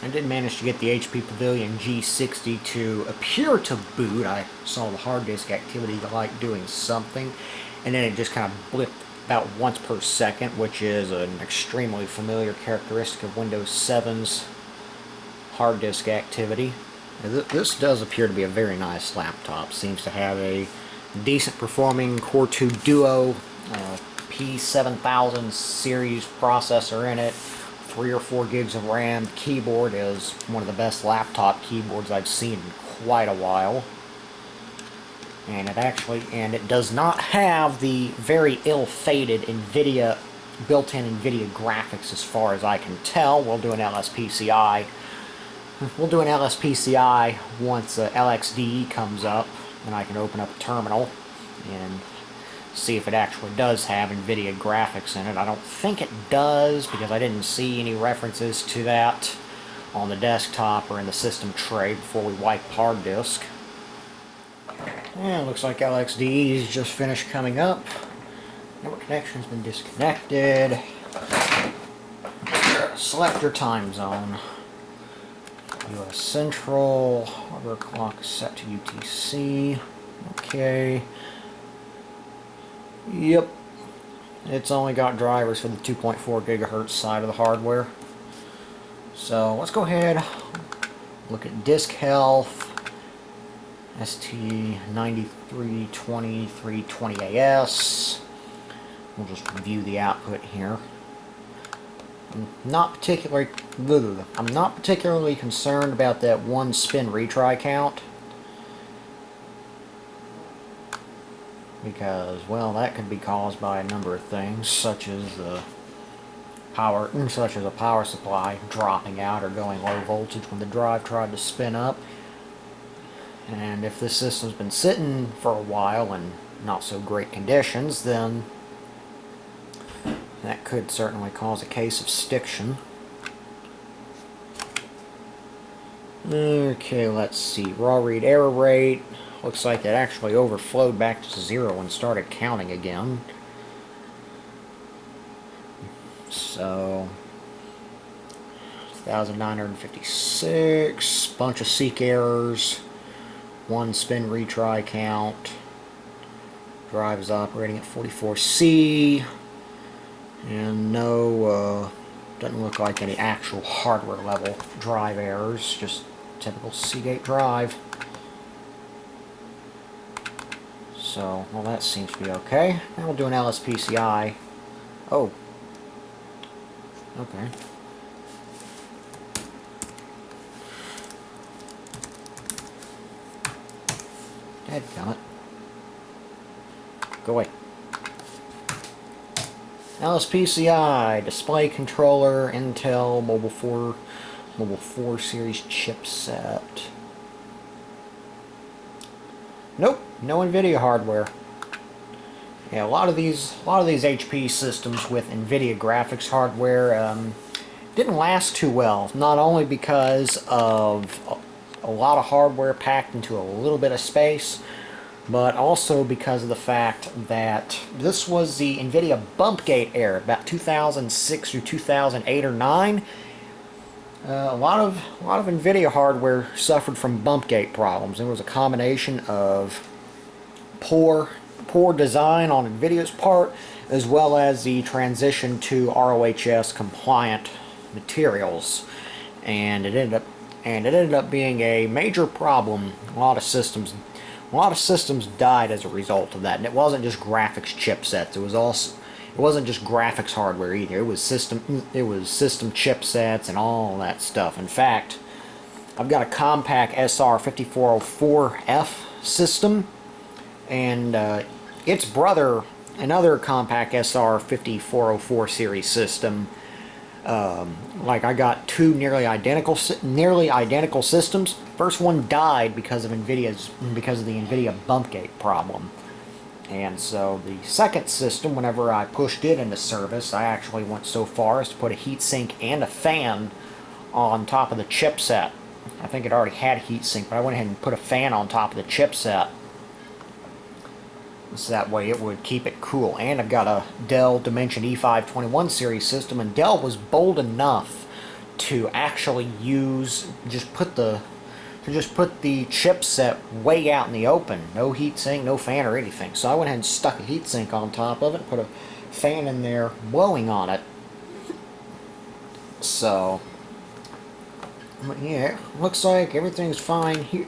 I did manage to get the HP Pavilion G60 to appear to boot. I saw the hard disk activity light doing something, and then it just kind of blipped about once per second, which is an extremely familiar characteristic of Windows 7's hard disk activity. This does appear to be a very nice laptop. Seems to have a decent performing Core 2 Duo P7000 series processor in it. 3 or 4 gigs of RAM. The keyboard is one of the best laptop keyboards I've seen in quite a while. And it does not have the very ill-fated built-in NVIDIA graphics as far as I can tell. We'll do an LSPCI. We'll do an LSPCI once LXDE comes up, and I can open up a terminal and see if it actually does have NVIDIA graphics in it. I don't think it does, because I didn't see any references to that on the desktop or in the system tray before we wiped hard disk. And it looks like LXDE's just finished coming up. Network connection's been disconnected. Select your time zone. US Central. Hardware clock is set to UTC. Okay. Yep, it's only got drivers for the 2.4 gigahertz side of the hardware. So let's go ahead, look at disk health, ST9320-320AS. We'll just review the output here. I'm not particularly concerned about that 1 spin retry count, because, well, that could be caused by a number of things, such as a power supply dropping out or going low voltage when the drive tried to spin up. And if this system's been sitting for a while in not so great conditions, then that could certainly cause a case of stiction. Okay, let's see. Raw read error rate. Looks like it actually overflowed back to 0 and started counting again. So 1,956, bunch of seek errors, 1 spin retry count, drive is operating at 44C, and no, doesn't look like any actual hardware level drive errors, just typical Seagate drive. So, well, that seems to be okay. Now we'll do an LSPCI. Oh. Okay. Dadgummit. Go away. LSPCI, display controller, Intel, Mobile 4 series chipset. Nope, no NVIDIA hardware. Yeah, a lot of these HP systems with NVIDIA graphics hardware, didn't last too well, not only because of a lot of hardware packed into a little bit of space, but also because of the fact that this was the NVIDIA Bumpgate era, about 2006 through 2008 or 9. A lot of NVIDIA hardware suffered from Bumpgate problems. It was a combination of poor design on NVIDIA's part, as well as the transition to ROHS compliant materials, and it ended up being a major problem. A lot of systems died as a result of that, and it wasn't just graphics chipsets. It wasn't just graphics hardware either. It was system chipsets and all that stuff. In fact, I've got a Compaq SR5404F system, and its brother, another Compaq SR5404 series system. Like, I got two nearly identical systems. First one died because of the NVIDIA Bumpgate problem. And so the second system, whenever I pushed it into service, I actually went so far as to put a heatsink and a fan on top of the chipset. I think it already had a heatsink, but I went ahead and put a fan on top of the chipset, so that way it would keep it cool. And I've got a Dell Dimension E521 series system, and Dell was bold enough to actually just put the chipset way out in the open. No heatsink, no fan or anything. So I went ahead and stuck a heatsink on top of it, put a fan in there blowing on it. So yeah, looks like everything's fine here.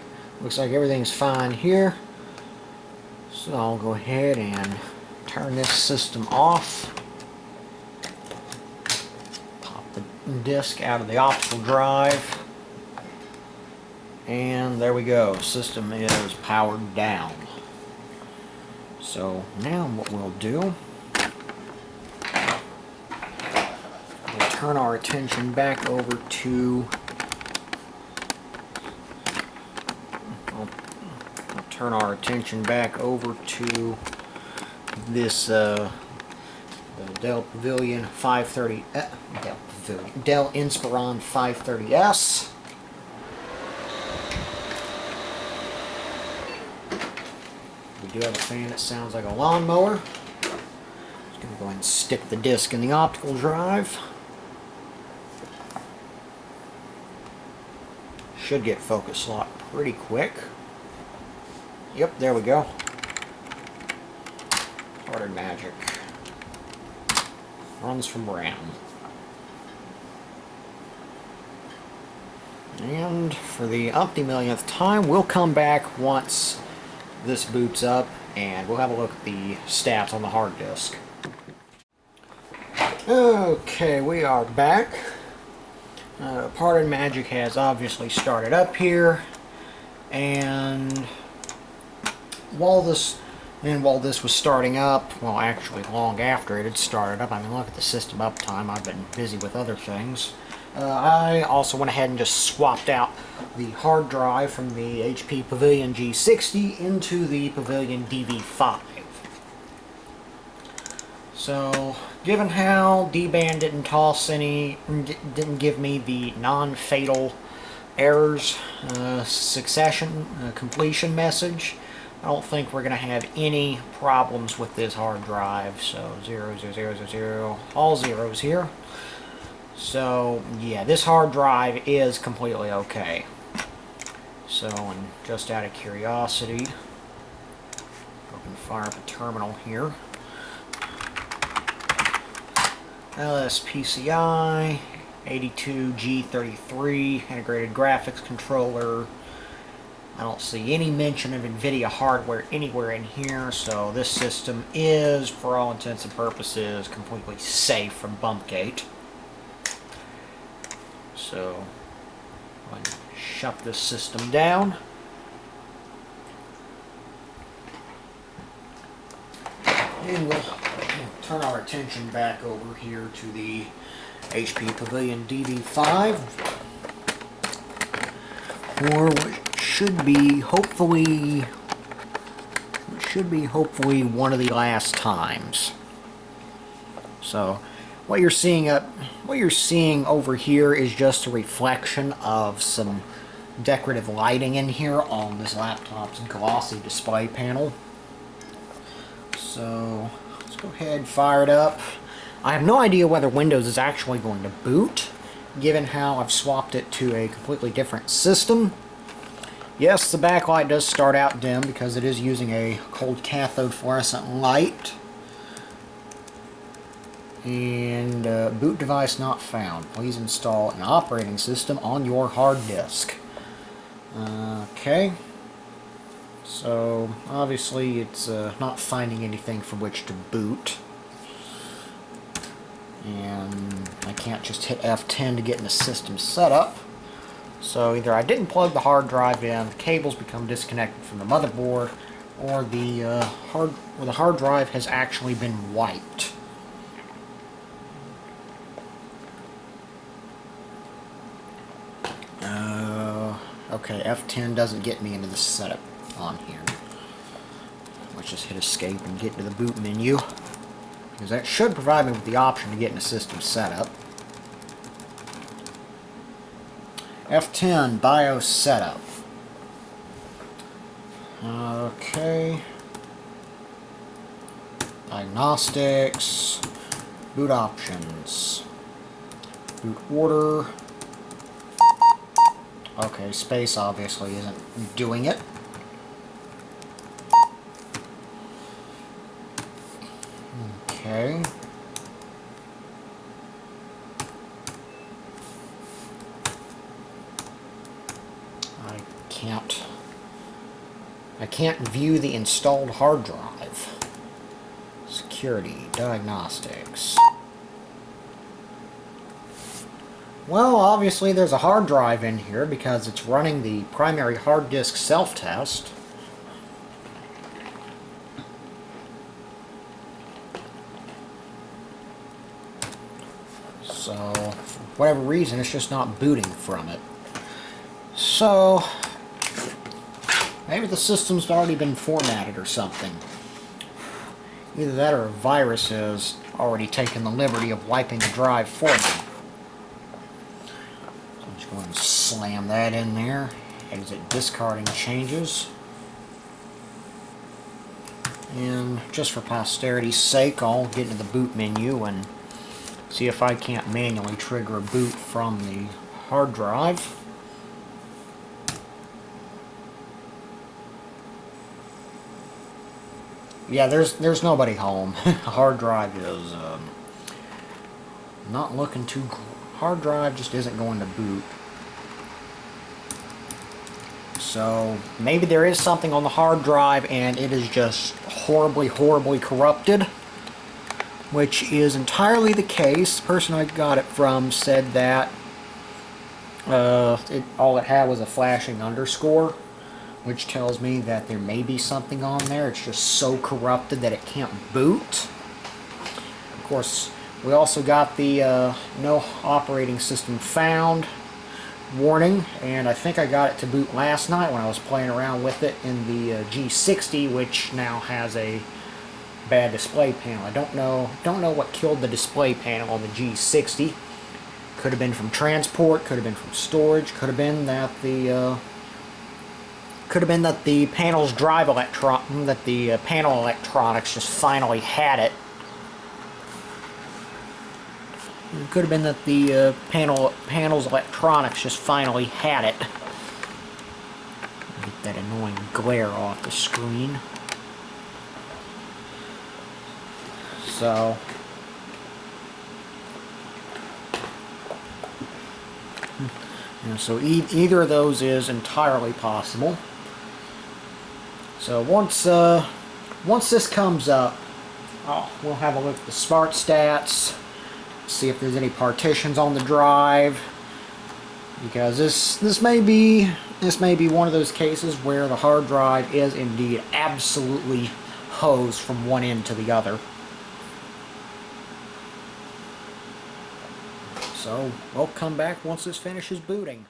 So I'll go ahead and turn this system off. Pop the disk out of the optical drive. And there we go. System is powered down. So now what we'll do, we'll turn our attention back over to this the Dell Pavilion 530 Dell Inspiron 530S. We do have a fan that sounds like a lawnmower. Just going to go ahead and stick the disk in the optical drive. Should get focus lock pretty quick. Yep, there we go. Ordered magic. Runs from RAM. And for the umpty-millionth time, we'll come back once this boots up, and we'll have a look at the stats on the hard disk. Okay, we are back. Pardon Magic has obviously started up here, and while this was starting up, well, actually long after it had started up, I mean, look at the system uptime. I've been busy with other things. I also went ahead and just swapped out the hard drive from the HP Pavilion G60 into the Pavilion DV5. So, given how D-Band didn't give me the non-fatal errors completion message, I don't think we're going to have any problems with this hard drive. So 0, 0, 0, 0, 0, all zeros here. So yeah, this hard drive is completely okay. So, and just out of curiosity, open fire up a terminal here. LSPCI 82G33 integrated graphics controller. I don't see any mention of NVIDIA hardware anywhere in here, so this system is, for all intents and purposes, completely safe from Bumpgate. So, I'll shut this system down. And we'll turn our attention back over here to the HP Pavilion DV5, for what should be hopefully one of the last times. So What you're seeing over here is just a reflection of some decorative lighting in here on this laptop's glossy display panel. So let's go ahead and fire it up. I have no idea whether Windows is actually going to boot, given how I've swapped it to a completely different system. Yes, the backlight does start out dim because it is using a cold cathode fluorescent light. And boot device not found. Please install an operating system on your hard disk. Okay. So, obviously it's not finding anything from which to boot. And I can't just hit F10 to get in the system setup. So either I didn't plug the hard drive in, the cables become disconnected from the motherboard, or the hard drive has actually been wiped. Okay, F10 doesn't get me into the setup on here. Let's just hit escape and get to the boot menu, because that should provide me with the option to get in the system setup. F10 BIOS setup. Okay. Diagnostics. Boot options. Boot order. Okay, space obviously isn't doing it. Okay. I can't view the installed hard drive. Security, diagnostics. Well, obviously there's a hard drive in here because it's running the primary hard disk self-test. So, for whatever reason, it's just not booting from it. So, maybe the system's already been formatted or something. Either that or a virus has already taken the liberty of wiping the drive for me. Go ahead and slam that in there. Exit discarding changes. And just for posterity's sake, I'll get into the boot menu and see if I can't manually trigger a boot from the hard drive. Yeah, there's nobody home. Hard drive is not looking too. Hard drive just isn't going to boot. So maybe there is something on the hard drive and it is just horribly corrupted, which is entirely the case. The person I got it from said that all it had was a flashing underscore, which tells me that there may be something on there. It's just so corrupted that it can't boot. Of course, we also got the no operating system found warning, and I think I got it to boot last night when I was playing around with it in the G60, which now has a bad display panel. I don't know what killed the display panel on the G60. Could have been from transport, could have been from storage, could have been that the panel's panel electronics just finally had it. It could have been that the panel's electronics just finally had it. Get that annoying glare off the screen. So, either of those is entirely possible. So once this comes up, we'll have a look at the smart stats. See if there's any partitions on the drive, because this may be one of those cases where the hard drive is indeed absolutely hosed from one end to the other. So we'll come back once this finishes booting.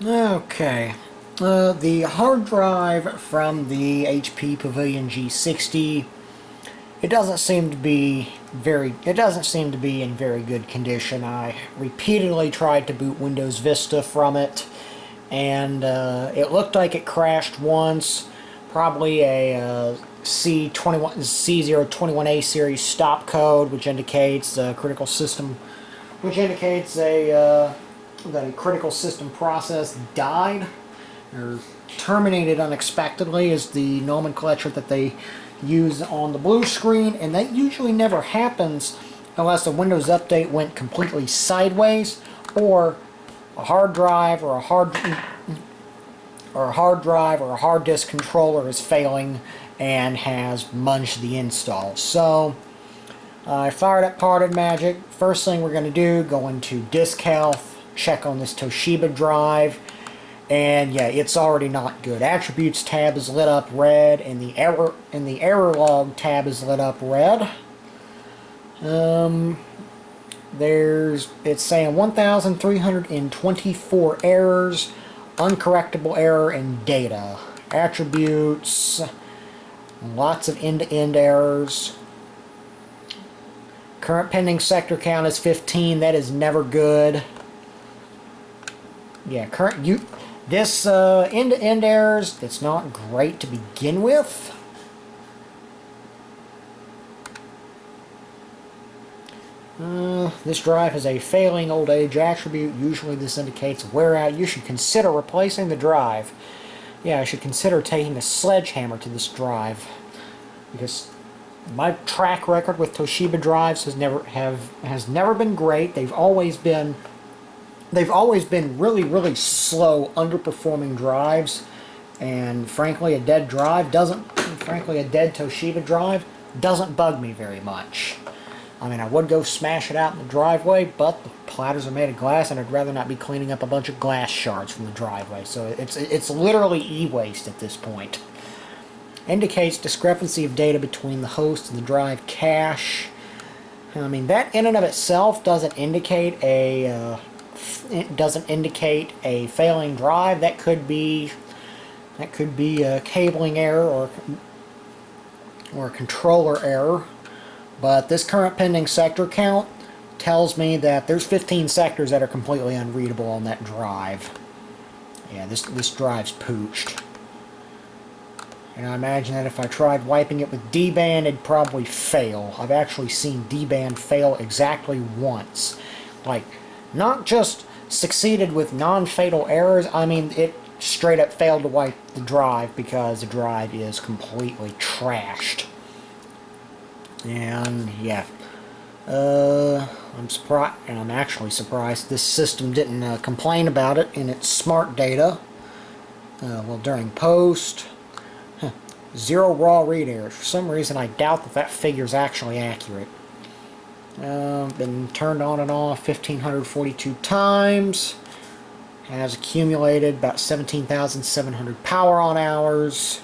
Okay, the hard drive from the HP Pavilion G60, it doesn't seem to be it doesn't seem to be in very good condition. I repeatedly tried to boot Windows Vista from it, and it looked like it crashed once. Probably a C021A series stop code, which indicates a critical system, that a critical system process died or terminated unexpectedly, is the nomenclature that they use on the blue screen, and that usually never happens unless a Windows update went completely sideways, or a hard drive or a hard disk controller is failing and has munged the install. So I fired up Parted Magic. First thing we're going to do, go into disk health, check on this Toshiba drive, and yeah, it's already not good. Attributes tab is lit up red, and the error log tab is lit up red. It's saying 1,324 errors, uncorrectable error in data. Attributes, lots of end-to-end errors. Current pending sector count is 15. That is never good. Yeah, this end-to-end errors, it's not great to begin with. This drive has a failing old age attribute. Usually this indicates wear out. You should consider replacing the drive. Yeah, I should consider taking a sledgehammer to this drive, because my track record with Toshiba drives has never been great. They've always been really slow, underperforming drives, and frankly a dead Toshiba drive doesn't bug me very much. I mean, I would go smash it out in the driveway, but the platters are made of glass, and I'd rather not be cleaning up a bunch of glass shards from the driveway. So it's literally e-waste at this point. Indicates discrepancy of data between the host and the drive cache. I mean, that in and of itself doesn't indicate a failing drive. That could be a cabling error or a controller error. But this current pending sector count tells me that there's 15 sectors that are completely unreadable on that drive. Yeah, this drive's pooched. And I imagine that if I tried wiping it with D-band, it'd probably fail. I've actually seen D-band fail exactly once. Like, not just succeeded with non-fatal errors, I mean, it straight up failed to wipe the drive because the drive is completely trashed. And yeah, I'm surprised, and I'm actually surprised this system didn't complain about it in its smart data. Well, during post, 0 raw read errors. For some reason, I doubt that figure's actually accurate. Been turned on and off 1,542 times. Has accumulated about 17,700 power on hours.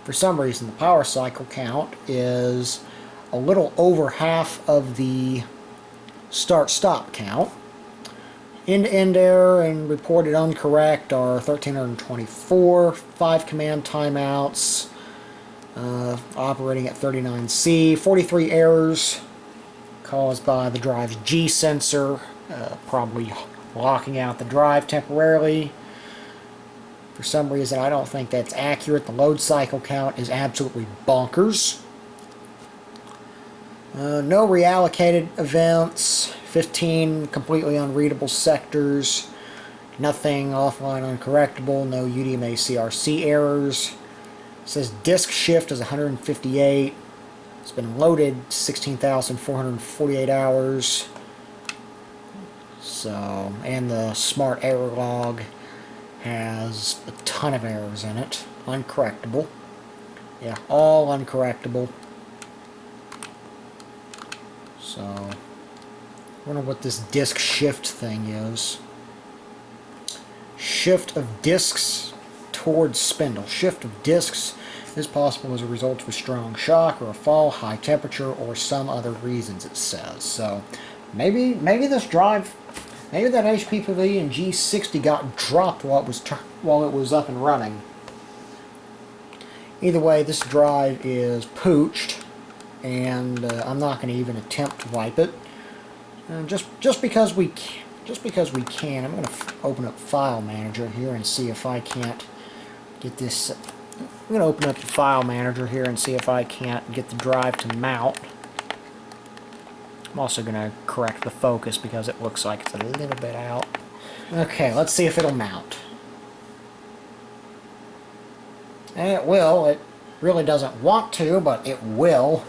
For some reason, the power cycle count is a little over half of the start-stop count. End-to-end error and reported uncorrect are 1,324. 5 command timeouts. Operating at 39C. 43 errors caused by the drive's G sensor, probably locking out the drive temporarily. For some reason, I don't think that's accurate. The load cycle count is absolutely bonkers. No reallocated events. 15 completely unreadable sectors. Nothing offline uncorrectable. No UDMA CRC errors. It says disk shift is 158. It's been loaded 16,448 hours. So, and the smart error log has a ton of errors in it. Uncorrectable. Yeah, all uncorrectable. So, I wonder what this disk shift thing is. Shift of disks towards spindle. Shift of disks is possible as a result of a strong shock or a fall, high temperature, or some other reasons, it says. So, maybe this drive, maybe that HP Pavilion G60 got dropped while it was up and running. Either way, this drive is pooched. and I'm not going to even attempt to wipe it. Just because we can, I'm going to open up File Manager here and see if I can't get this. I'm going to open up the File Manager here and see if I can't get the drive to mount. I'm also going to correct the focus because it looks like it's a little bit out. Okay, let's see if it'll mount. And it will. It really doesn't want to, but it will.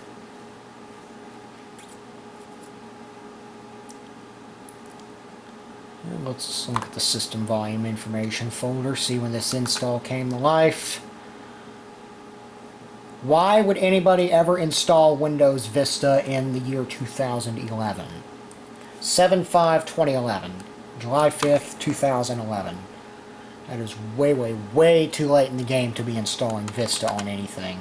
And let's look at the system volume information folder, see when this install came to life. Why would anybody ever install Windows Vista in the year 2011? 7/5/2011. July 5th, 2011. That is way, way, way too late in the game to be installing Vista on anything.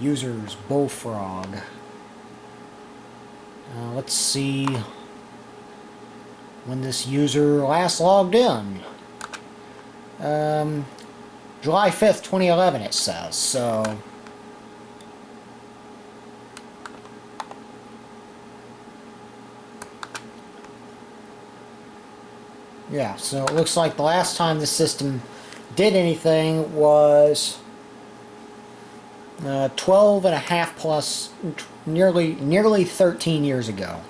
Users Bullfrog. Let's see when this user last logged in. July 5th, 2011 it says, so... yeah, so it looks like the last time the system did anything was 12 and a half plus, nearly 13 years ago.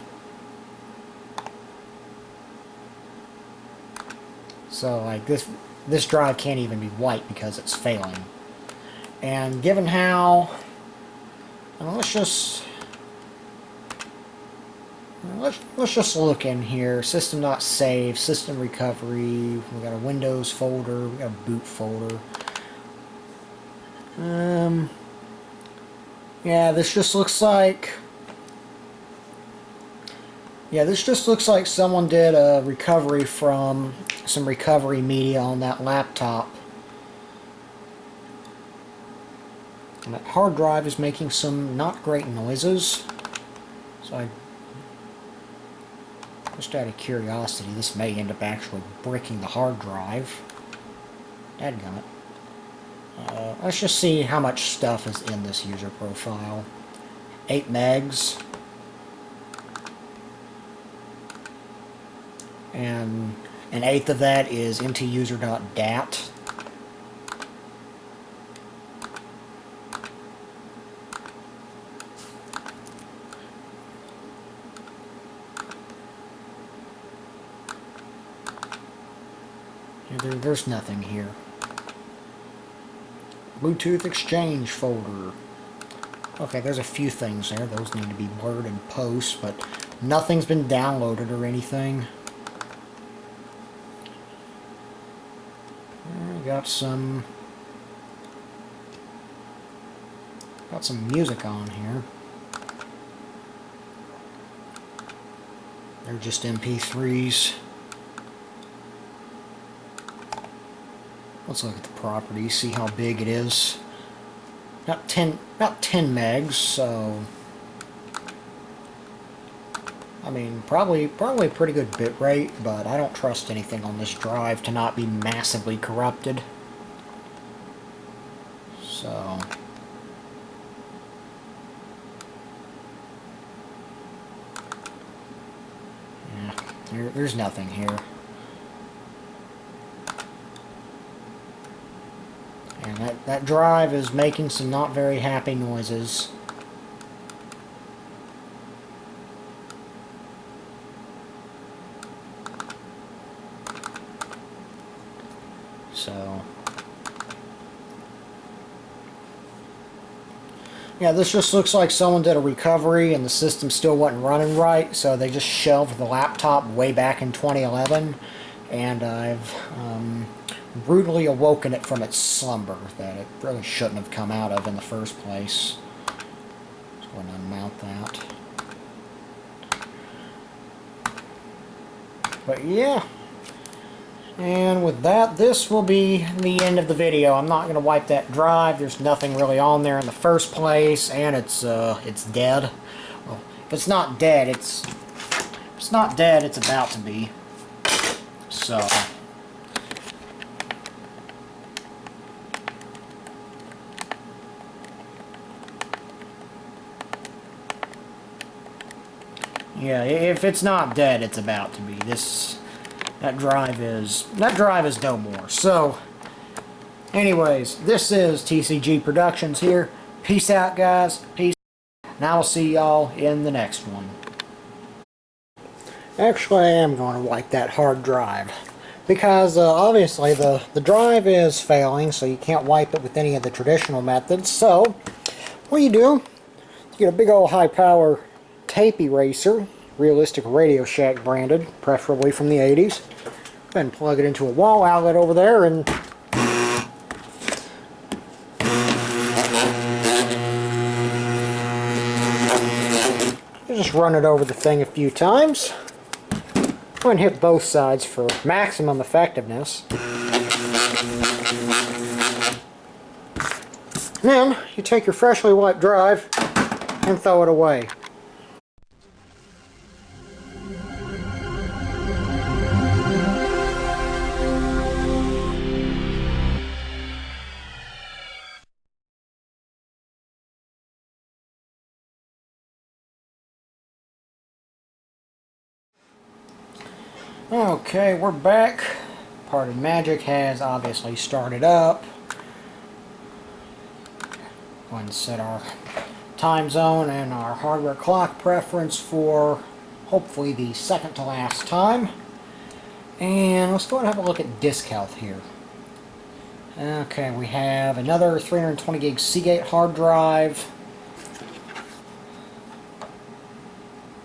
So like this drive can't even be wiped because it's failing. And given how, let's just look in here. System.save, system recovery. We got a Windows folder. We got a boot folder. Yeah, this just looks like. Yeah, this just looks like someone did a recovery from some recovery media on that laptop. And that hard drive is making some not great noises. So just out of curiosity, this may end up actually breaking the hard drive. Dadgummit. Let's just see how much stuff is in this user profile. 8 megs. And an eighth of that is into user.dat. There's nothing here. Bluetooth exchange folder. Okay, there's a few things there. Those need to be blurred in post, but nothing's been downloaded or anything. Got some music on here. They're just MP3s. Let's look at the properties, see how big it is. About 10 megs, so I mean, probably a pretty good bit rate, but I don't trust anything on this drive to not be massively corrupted. So yeah, there's nothing here. And that drive is making some not very happy noises. So yeah, this just looks like someone did a recovery and the system still wasn't running right, so they just shelved the laptop way back in 2011, and I've brutally awoken it from its slumber that it really shouldn't have come out of in the first place. Just go ahead and unmount that. But yeah. And with that, this will be the end of the video. I'm not going to wipe that drive. There's nothing really on there in the first place, and it's dead. Well, if it's not dead, it's about to be. So Yeah, if it's not dead, it's about to be. That drive is no more. So, anyways, this is TCG Productions here. Peace out, guys. Peace. And I will see y'all in the next one. Actually, I am going to wipe that hard drive. Because obviously the drive is failing, so you can't wipe it with any of the traditional methods. So, what do? You get a big old high power tape eraser, Realistic Radio Shack branded, preferably from the 80s. Go ahead and plug it into a wall outlet over there, and you just run it over the thing a few times. Go ahead and hit both sides for maximum effectiveness. Then you take your freshly wiped drive and throw it away. Okay, we're back. Part of Magic has obviously started up. Go ahead and set our time zone and our hardware clock preference for hopefully the second to last time. And let's go ahead and have a look at disk health here. Okay, we have another 320 gig Seagate hard drive.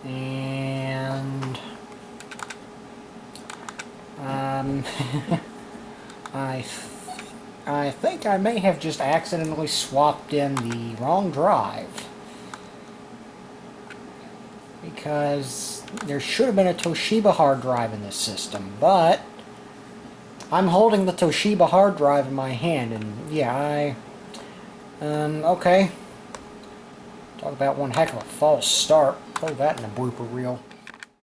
And I think I may have just accidentally swapped in the wrong drive, because there should have been a Toshiba hard drive in this system, but I'm holding the Toshiba hard drive in my hand, and yeah, okay. Talk about one heck of a false start. Throw that in a blooper reel.